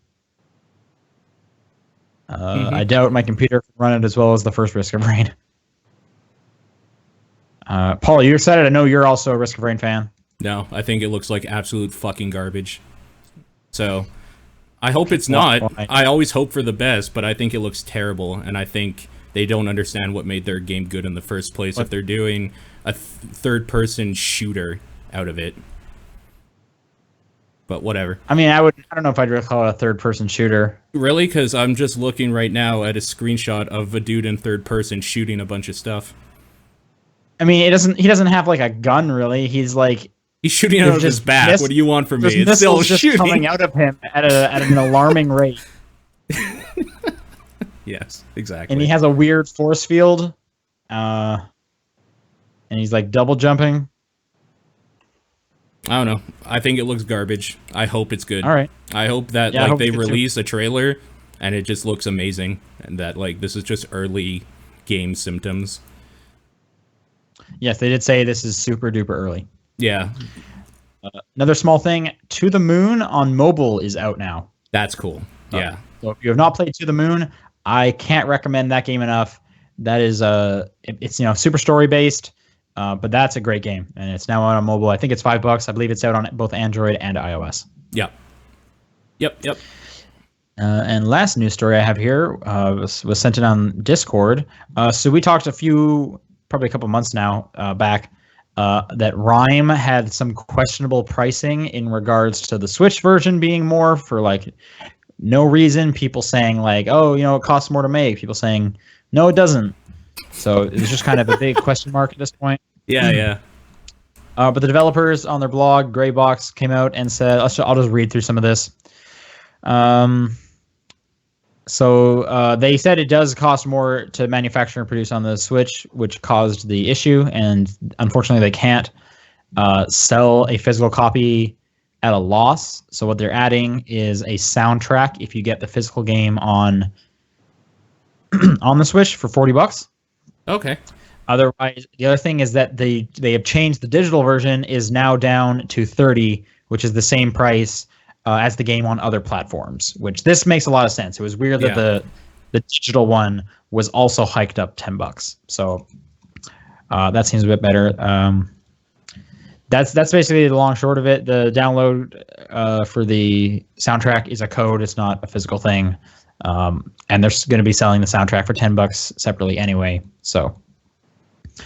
I doubt my computer can run it as well as the first Risk of Rain. Paul, are you excited? I know you're also a Risk of Rain fan. No, I think it looks like absolute fucking garbage. So, I hope it's not. Why? I always hope for the best, but I think it looks terrible, and I think they don't understand what made their game good in the first place if they're doing a third-person shooter out of it. But whatever. I mean, I don't know if I'd really call it a third-person shooter. Really? Because I'm just looking right now at a screenshot of a dude in third person shooting a bunch of stuff. I mean, he doesn't have like a gun really. He's like He's shooting out of his back. What do you want from me? It's still just shooting. coming out of him at an alarming rate. Yes, exactly. And he has a weird force field. And he's like double jumping. I don't know. I think it looks garbage. I hope it's good. All right. I hope that Yeah, I hope they it's good too. release a trailer and it just looks amazing, and that like this is just early game symptoms. Yes, they did say this is super duper early. Yeah, Another small thing, To the Moon on mobile is out now. that's cool. Yeah. So if you have not played To the Moon, I can't recommend that game enough. That is it's super story based, but that's a great game, and it's now out on mobile. I think it's $5. I believe it's out on both Android and iOS. Yep. And last news story I have here was sent in on Discord. So we talked probably a couple months now back, that Rime had some questionable pricing in regards to the Switch version being more for like no reason. People saying like, oh, it costs more to make. People saying, no, it doesn't. So it was just kind of a big question mark at this point. Yeah. But the developers on their blog, Greybox, came out and said, I'll just read through some of this. So they said it does cost more to manufacture and produce on the Switch, which caused the issue, and unfortunately they can't sell a physical copy at a loss. So what they're adding is a soundtrack if you get the physical game on on the Switch for $40. Okay. Otherwise, the other thing is that they have changed the digital version is now down to $30, which is the same price as the game on other platforms, which this makes a lot of sense. It was weird that the digital one was also hiked up $10. So that seems a bit better. That's basically the long short of it. The download for the soundtrack is a code. It's not a physical thing. And they're going to be selling the soundtrack for $10 separately anyway. So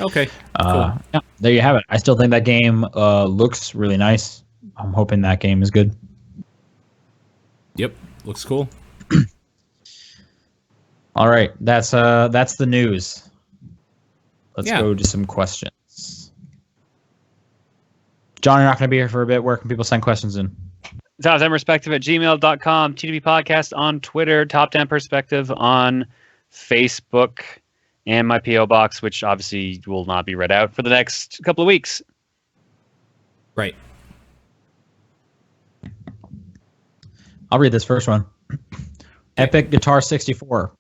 Okay. Cool. yeah, there you have it. I still think that game looks really nice. I'm hoping that game is good. Yep. Looks cool. All right, that's the news. Let's Yeah. go to some questions. John, you're not going to be here for a bit. Where can people send questions in? toptenperspective@gmail.com, TDP Podcast on Twitter, Top 10 Perspective on Facebook, and my P.O. Box, which obviously will not be read out for the next couple of weeks. Right. I'll read this first one. Epic Guitar 64.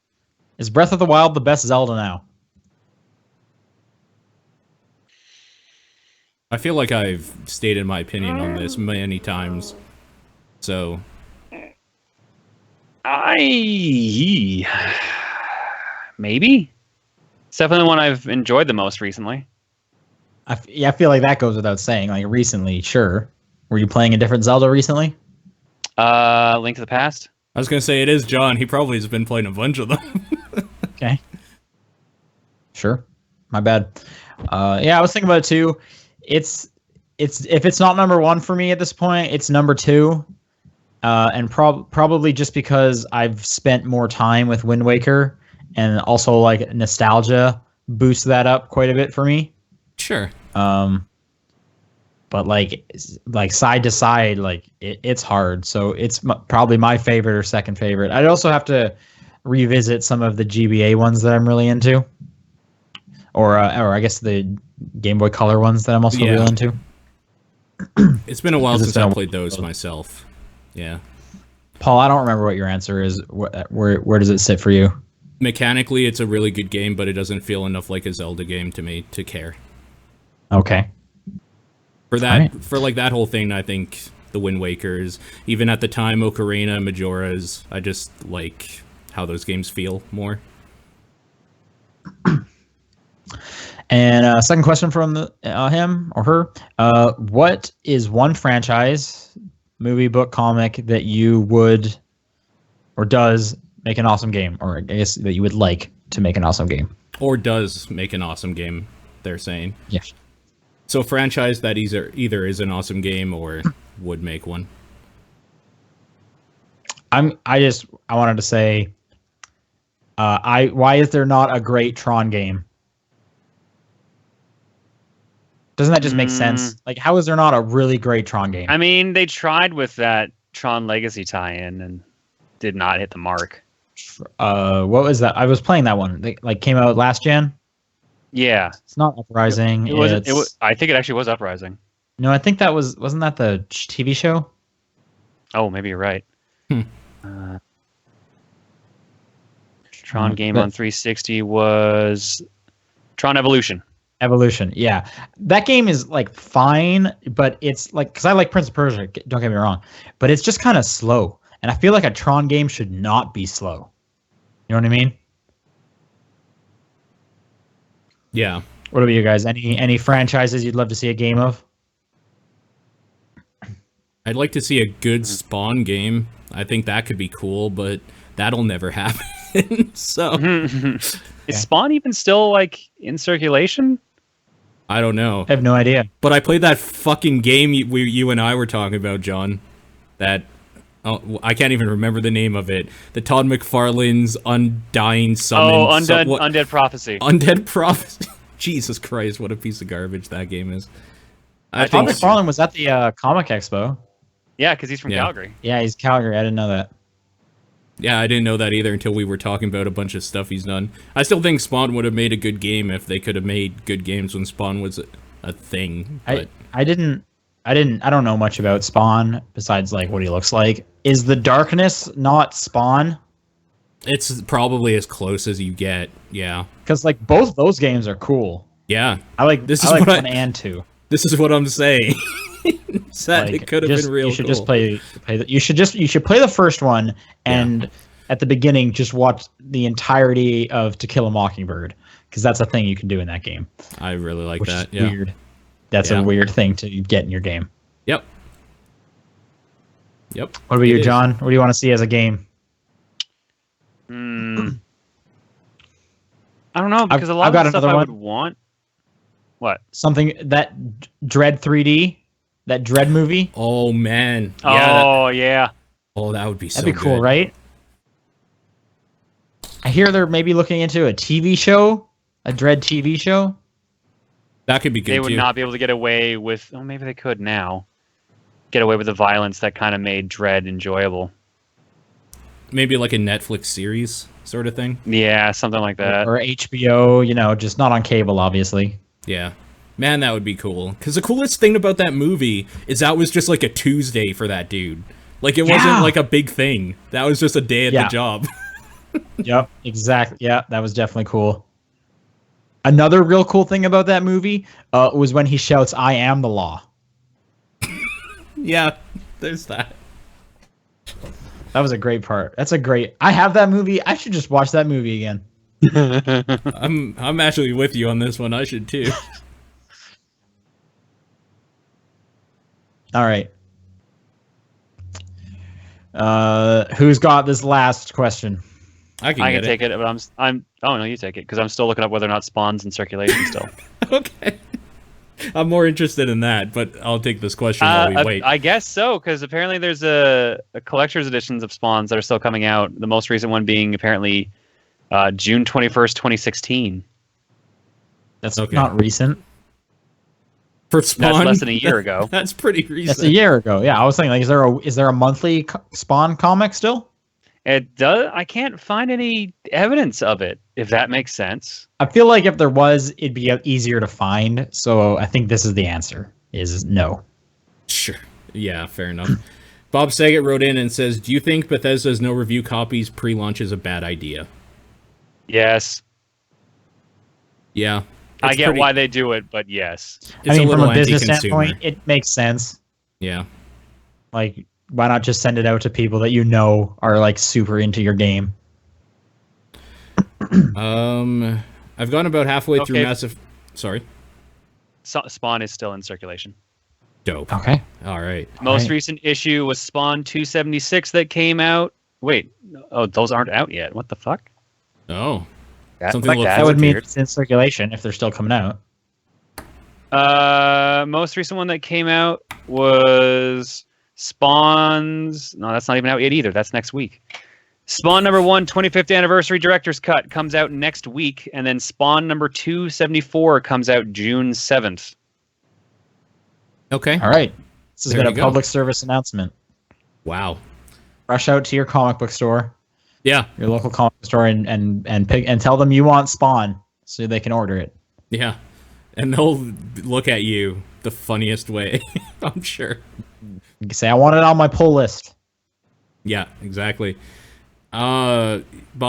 Is Breath of the Wild the best Zelda now? I feel like I've stated my opinion on this many times. So Maybe. It's definitely the one I've enjoyed the most recently. I feel like that goes without saying. Like recently, sure. Were you playing a different Zelda recently? Link to the Past. I was gonna say it is John. He probably has been playing a bunch of them. Okay. Sure. My bad. Yeah, I was thinking about it too. It's if it's not number one for me at this point, it's number two. And probably just because I've spent more time with Wind Waker, and also like nostalgia boosts that up quite a bit for me. Sure. But like side to side, like it's hard. So it's probably my favorite or second favorite. I'd also have to revisit some of the GBA ones that I'm really into, or I guess the Game Boy Color ones that I'm also really into. It's been a while since I played those myself. Yeah. Paul, I don't remember what your answer is. Where does it sit for you? Mechanically, it's a really good game, but it doesn't feel enough like a Zelda game to me to care. Okay. For that whole thing, I think the Wind Wakers, even at the time, Ocarina, Majora's, I just like how those games feel more. And second question from him or her: what is one franchise, movie, book, comic that you would or does make an awesome game, or I guess that you would like to make an awesome game? Or does make an awesome game, they're saying. Yeah. So franchise that either is an awesome game or would make one. I wanted to say, why is there not a great Tron game? Doesn't that just make sense? Like, how is there not a really great Tron game? I mean, they tried with that Tron Legacy tie-in and did not hit the mark. What was that? I was playing that one. They, like, came out last gen. Yeah, It's not Uprising. it wasn't. It was. I think it actually was Uprising. No, I think that wasn't that the TV show? Oh, maybe you're right. Hmm. Tron game on 360 was Tron Evolution. Evolution, yeah. That game is like fine, but it's like, because I like Prince of Persia, don't get me wrong, but it's just kind of slow. And I feel like a Tron game should not be slow. You know what I mean? Yeah. What about you guys? Any franchises you'd love to see a game of? I'd like to see a good Spawn game. I think that could be cool, but that'll never happen. So Is Spawn even still like in circulation? I don't know. I have no idea. But I played that fucking game you and I were talking about, John. That I can't even remember the name of it. The Todd McFarlane's Undying Summon. Oh, Undead Prophecy. Undead Prophecy. Jesus Christ, what a piece of garbage that game is. Todd McFarlane was at the Comic Expo. Yeah, because he's from Calgary. Yeah, he's Calgary. I didn't know that. Yeah, I didn't know that either until we were talking about a bunch of stuff he's done. I still think Spawn would have made a good game if they could have made good games when Spawn was a thing. But I don't know much about Spawn besides like what he looks like. Is the darkness not Spawn? it's probably as close as you get. Yeah. Because like both those games are cool. Yeah. I like This I is like what one and two. This is what I'm saying. That Like, it could have been real. You should cool. just play you should play the first one and at the beginning just watch the entirety of To Kill a Mockingbird because that's a thing you can do in that game. I really like Which that. is Yeah. weird. That's Yeah. a weird thing to get in your game. Yep. Yep. What about you, John? What do you want to see as a game? I don't know because a lot I've got of the stuff another I one. would want. What? Something that Dread 3D, that Dread movie. Oh man. Yeah. Oh yeah. That would be so That'd be cool, good. right? I hear they're maybe looking into a TV show, a Dread TV show. That could be good They would too. not be able to get away with. Oh, maybe they could now. Get away with the violence that kind of made Dread enjoyable. Maybe like a Netflix series sort of thing. Yeah, something like that. Or HBO, just not on cable, obviously. Yeah. Man, that would be cool. Because the coolest thing about that movie is that was just like a Tuesday for that dude. Like, it wasn't like a big thing. That was just a day at the job. Yep, exactly. Yeah, that was definitely cool. Another real cool thing about that movie was when he shouts, "I am the law." Yeah, there's that. That was a great part. I have that movie. I should just watch that movie again. I'm actually with you on this one. I should too. All right. Who's got this last question? I can take it, but I'm. Oh no, you take it because I'm still looking up whether or not Spawn's in circulation still. Okay. I'm more interested in that, but I'll take this question while we wait. I guess so, because apparently there's a collector's editions of Spawns that are still coming out. The most recent one being apparently June 21st, 2016. That's not recent. For Spawn, that's less than a year ago. That's pretty recent. That's a year ago. Yeah, I was thinking, like, is there a monthly Spawn comic still? It does. I can't find any evidence of it, if that makes sense. I feel like if there was, it'd be easier to find. So I think this is the answer: is no. Sure. Yeah, fair enough. Bob Saget wrote in and says, "Do you think Bethesda's no review copies pre-launch is a bad idea?" Yes. Yeah. I get why they do it, but yes. I mean, from a business standpoint, it makes sense. Yeah. Like, why not just send it out to people that are like super into your game? I've gone about halfway through Massive. Sorry. Spawn is still in circulation. Dope. Okay. All right. Most recent issue was Spawn 276 that came out. Wait. Oh, those aren't out yet. What the fuck? Oh. That would mean it's in circulation if they're still coming out. Most recent one that came out was Spawn's. No, that's not even out yet either. That's next week. Spawn number 1, 25th anniversary director's cut comes out next week, and then Spawn number 274 comes out June 7th. Okay. All right. This has There been a you go. public service announcement. Wow. Rush out to your comic book store, Yeah. your local comic book store, and pick and tell them you want Spawn so they can order it. Yeah. And they'll look at you the funniest way, I'm sure. You can say, I want it on my pull list. Yeah, exactly. Bob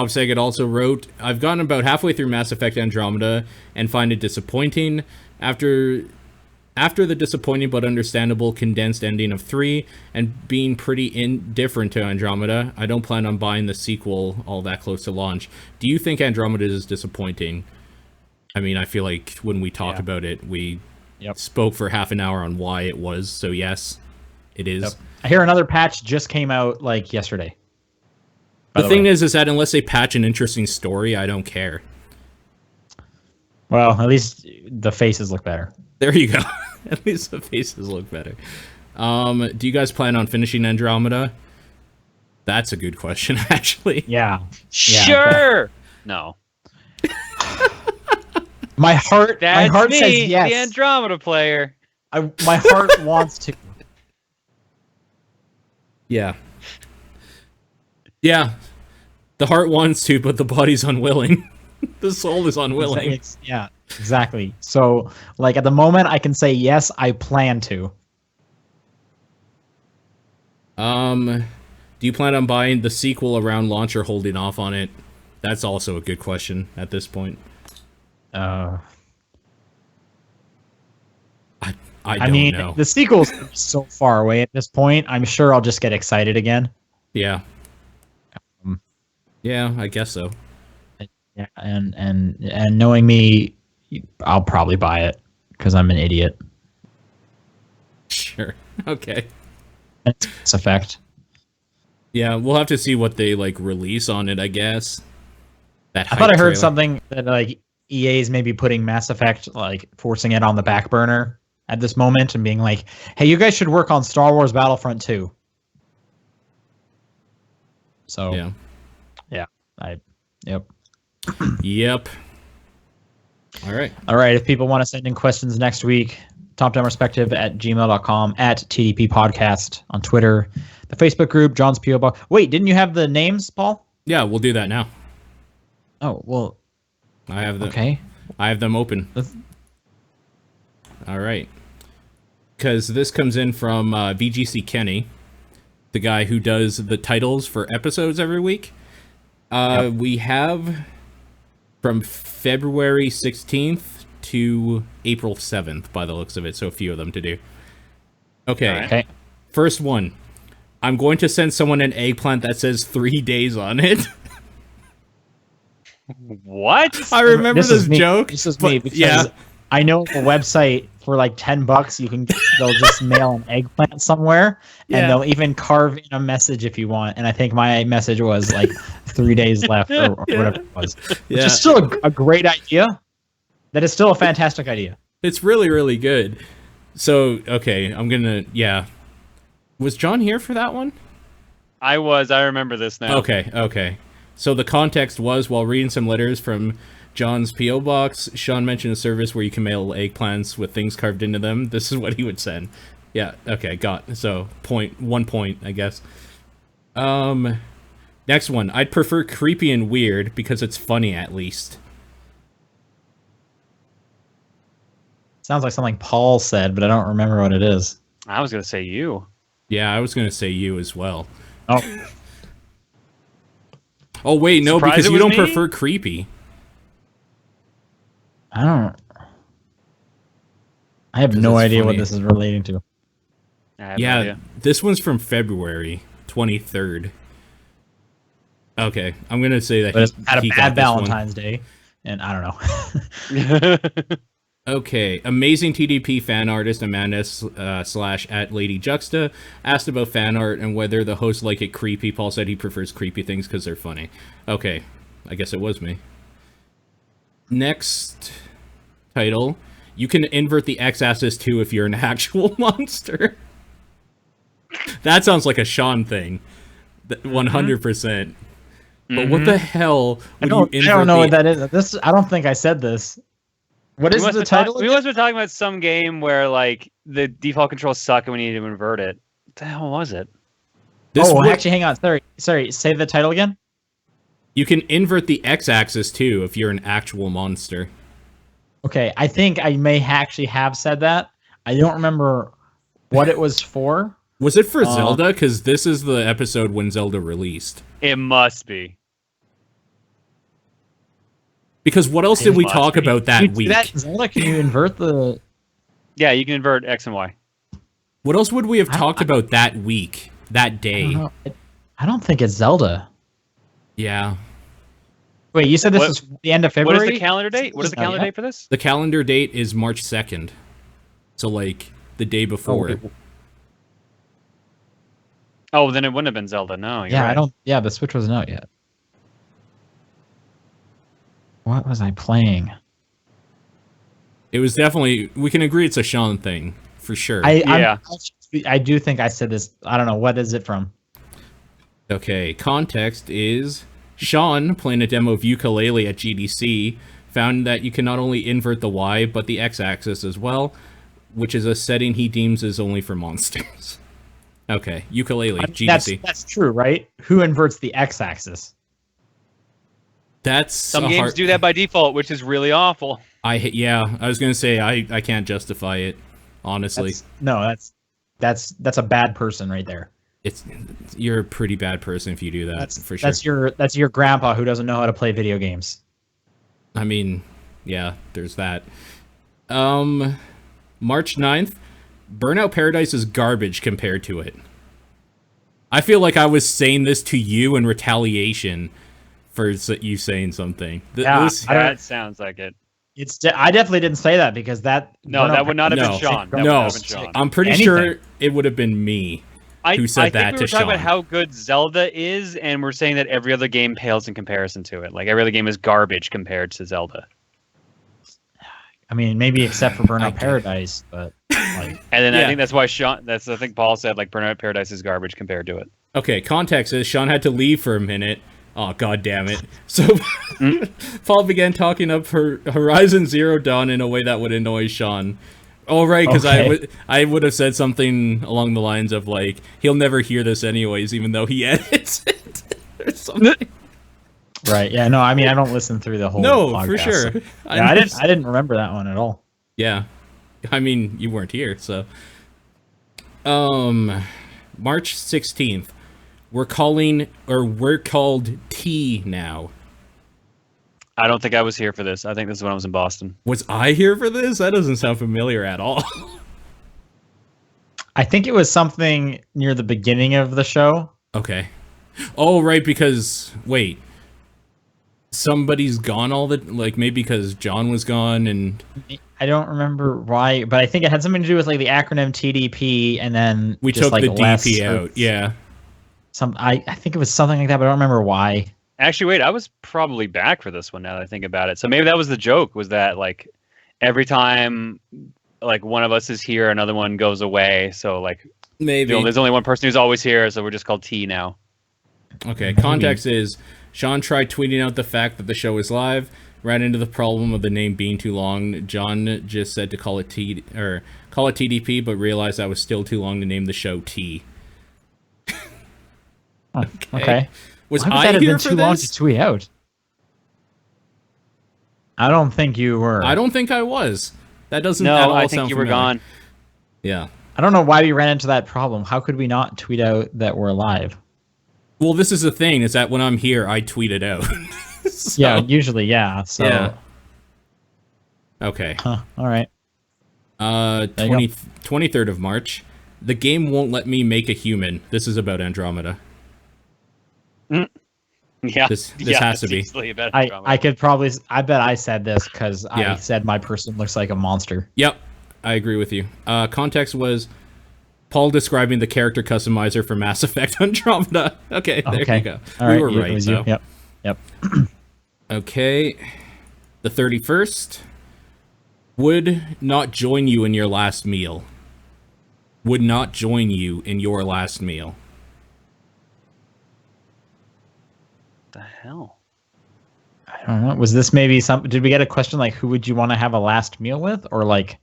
Saget also wrote, I've gotten about halfway through Mass Effect Andromeda and find it disappointing. After the disappointing but understandable condensed ending of 3 and being pretty indifferent to Andromeda, I don't plan on buying the sequel all that close to launch. Do you think Andromeda is disappointing? I mean, I feel like when we talked about it, we spoke for half an hour on why it was, so yes, it is. Yep. I hear another patch just came out like yesterday. The thing is that unless they patch an interesting story, I don't care. Well, at least the faces look better. There you go. At least the faces look better. Do you guys plan on finishing Andromeda? That's a good question, actually. Yeah. Sure. No. My heart Me, says yes. the Andromeda player. My heart wants to. Yeah. Yeah. The heart wants to, but the body's unwilling. The soul is unwilling. Yeah, exactly. So, like, at the moment, I can say, yes, I plan to. Do you plan on buying the sequel around launch or holding off on it? That's also a good question at this point. I don't know. The sequel's so far away at this point. I'm sure I'll just get excited again. Yeah. Yeah, I guess so. Yeah, and knowing me, I'll probably buy it because I'm an idiot. Sure. Okay. It's effect. Yeah, we'll have to see what they like release on it, I guess. I thought I heard something that like EA's maybe putting Mass Effect, like forcing it on the back burner at this moment and being like, "Hey, you guys should work on Star Wars Battlefront 2." So yeah. Yep. Yep. All right. If people want to send in questions next week, topdownperspective@gmail.com, at TDP Podcast on Twitter, the Facebook group, John's P.O. Box. Wait, didn't you have the names, Paul? Yeah, we'll do that now. Oh, well. I have them. Okay. I have them open. All right. Because this comes in from VGC Kenny, the guy who does the titles for episodes every week. We have from February 16th to April 7th, by the looks of it, so a few of them to do. Okay. First one. I'm going to send someone an eggplant that says 3 days on it. What? I remember this joke. This is me because I know a website for like $10 they'll just mail an eggplant somewhere and they'll even carve in a message if you want. And I think my message was like 3 days left or whatever it was. Which is still a great idea. That is still a fantastic idea. It's really, really good. So, okay, I'm gonna, Was John here for that one? I was. I remember this now. Okay. So the context was, while reading some letters from John's P.O. Box, Sean mentioned a service where you can mail eggplants with things carved into them. This is what he would send. Yeah, okay, got. So, 1 point, I guess. Next one. I'd prefer creepy and weird because it's funny at least. Sounds like something Paul said, but I don't remember what it is. I was going to say you. Yeah, I was going to say you as well. Oh. Oh, wait, no, Surprised because it you was don't me? prefer creepy. I have no it's idea what funny. this is relating to. I have no idea. This one's from February 23rd. Okay, I'm going to say that But it's had a he got bad this one. Valentine's Day, and I don't know. Okay, amazing TDP fan artist Amanda / at Lady Juxta asked about fan art and whether the hosts like it creepy. Paul said he prefers creepy things because they're funny. Okay, I guess it was me. Next title, you can invert the x-axis too if you're an actual monster. That sounds like a Sean thing, 100%. But what the hell would you invert I don't know what that is. I don't think I said this. What is the title? We must have been talking about some game where like the default controls suck and we need to invert it. What the hell was it? Actually, hang on. Sorry. Say the title again. You can invert the x-axis too if you're an actual monster. Okay, I think I may actually have said that. I don't remember what it was for. Was it for Zelda? Because this is the episode when Zelda released. It must be. Because what else did we talk about that week? Zelda, can you invert the... Yeah, you can invert X and Y. What else would we have talked about that week, that day? I don't think it's Zelda. Yeah. Wait, you said this is the end of February? What is the calendar date? What is the calendar date for this? The calendar date is March 2nd. So, like, the day before. Oh, then it wouldn't have been Zelda. No, you're right. Yeah, the Switch wasn't out yet. What was I playing? It was definitely... We can agree it's a Sean thing, for sure. I do think I said this. I don't know. What is it from? Okay, context is... Sean, playing a demo of Ukulele at GDC, found that you can not only invert the Y, but the X-axis as well, which is a setting he deems is only for monsters. Okay, Ukulele, GDC. That's true, right? Who inverts the X-axis? That's some games do that by default, which is really awful. I was gonna say I can't justify it, honestly. That's a bad person right there. You're a pretty bad person if you do that, for sure. That's your grandpa who doesn't know how to play video games. I mean, yeah, there's that. March 9th, Burnout Paradise is garbage compared to it. I feel like I was saying this to you in retaliation for you saying something. That sounds like it. I definitely didn't say that because that... No, that would not have been Sean. No, I'm pretty sure it would have been me. Who said that to Sean? I think we were talking about how good Zelda is, and we're saying that every other game pales in comparison to it. Like, every other game is garbage compared to Zelda. I mean, maybe except for Burnout Paradise, but... Like, and then I think that's why Sean... I think Paul said, like, Burnout Paradise is garbage compared to it. Okay, context is Sean had to leave for a minute. Oh, god damn it. So, Paul began talking up Horizon Zero Dawn in a way that would annoy Sean. Oh, right, because I would have said something along the lines of, like, he'll never hear this anyways, even though he edits it, or something. Right, yeah, no, I mean, I don't listen through the whole podcast, for sure. So, yeah, I didn't remember that one at all. Yeah. I mean, you weren't here, so. March 16th. We're called T now. I don't think I was here for this. I think this is when I was in Boston. Was I here for this? That doesn't sound familiar at all. I think it was something near the beginning of the show. Okay. Oh, right, because... Wait. Somebody's gone maybe because John was gone and... I don't remember why, but I think it had something to do with, like, the acronym TDP, and then... We took the DP out, yeah. I think it was something like that, but I don't remember why. Actually, wait, I was probably back for this one now that I think about it. So maybe that was the joke, was that, like, every time, like, one of us is here, another one goes away. So, like, maybe there's only one person who's always here, so we're just called T now. Okay, context is Sean tried tweeting out the fact that the show is live, ran into the problem of the name being too long. John just said to call it TDP, but realized that was still too long to name the show T. Okay. Was Why would I that have here been for too long this? to tweet out? I don't think you were. I don't think I was. That doesn't. No, at all I think sound you were familiar. gone. Yeah. I don't know why we ran into that problem. How could we not tweet out that we're live? Well, this is the thing, is that when I'm here, I tweet it out. So, yeah, usually, yeah. So. Yeah. Okay. Huh, all right. 23rd of March. The game won't let me make a human. This is about Andromeda. Yeah. This has to be. I could probably... I bet I said this because I said my person looks like a monster. Yep. I agree with you. Context was Paul describing the character customizer for Mass Effect Andromeda. Okay, there you go. All we right, were right. It was so. you. Yep. Okay. The 31st. Would not join you in your last meal. Would not join you in your last meal. The hell? I I don't know. Was this maybe did we get a question like who would you want to have a last meal with? Or like,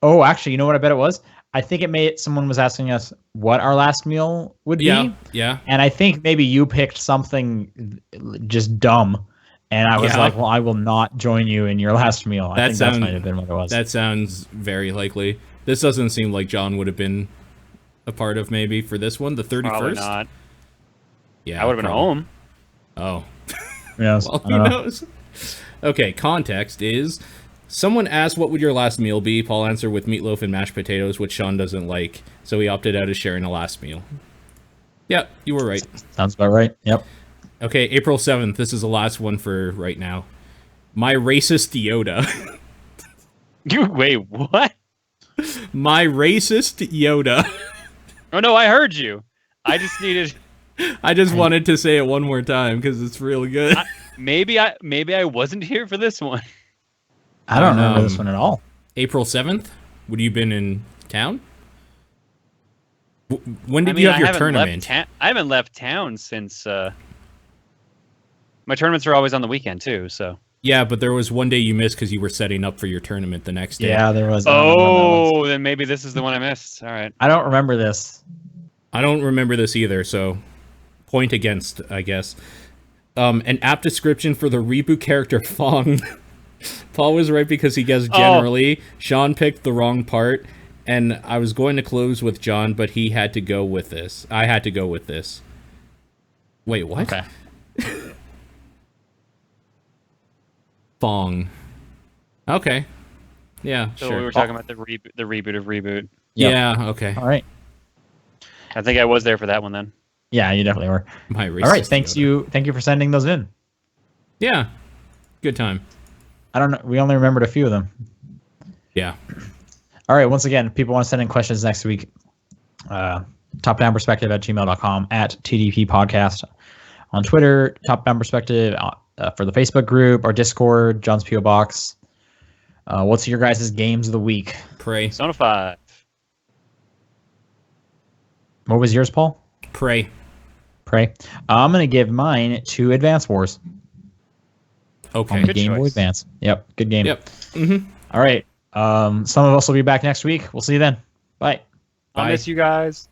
oh, actually, you know what I bet it was? I think someone was asking us what our last meal would be. Yeah. And I think maybe you picked something just dumb. And I was like, well, I will not join you in your last meal. I think that might have been what it was. That sounds very likely. This doesn't seem like John would have been a part of maybe for this one, the 31st. Probably not. Yeah, I would have been home. Oh. Yes. Well, who knows? Okay, context is someone asked what would your last meal be. Paul answered with meatloaf and mashed potatoes, which Sean doesn't like, so he opted out of sharing a last meal. Yep, you were right. Sounds about right. Yep. Okay, April 7th. This is the last one for right now. My racist Yoda. Wait, what? My racist Yoda. Oh no, I heard you. I just needed. I just wanted to say it one more time because it's really good. Maybe I wasn't here for this one. I don't remember this one at all. April 7th? Would you been in town? When did you have your tournament? I haven't left town since. My tournaments are always on the weekend too, so. Yeah, but there was one day you missed because you were setting up for your tournament the next day. Yeah, there was. Oh, then maybe this is the one I missed. All right. I don't remember this. I don't remember this either, so point against, I guess. An apt description for the reboot character Fong. Paul was right because he guessed generally. Sean picked the wrong part, and I was going to close with John, but he had to go with this. I had to go with this. Wait, what? Okay. Fong. Okay. Yeah, So sure. we were talking about the reboot of Reboot. Yep. Yeah, okay. All right. I think I was there for that one then. Yeah, you definitely were. My racist All right, Yoda. thank you for sending those in. Yeah. Good time. I don't know. We only remembered a few of them. Yeah. All right. Once again, if people want to send in questions next week, topdownperspective@gmail.com, at TDP Podcast on Twitter, Top Down Perspective for the Facebook group, our Discord, John's P.O. Box. What's your guys' games of the week? Prey. Persona 5. What was yours, Paul? Prey. Prey. I'm going to give mine to Advance Wars. Okay. Good Game Boy choice. Advance. Yep. Good game. Yep. Mm-hmm. All right. Some of us will be back next week. We'll see you then. Bye. I'll Bye. miss you guys.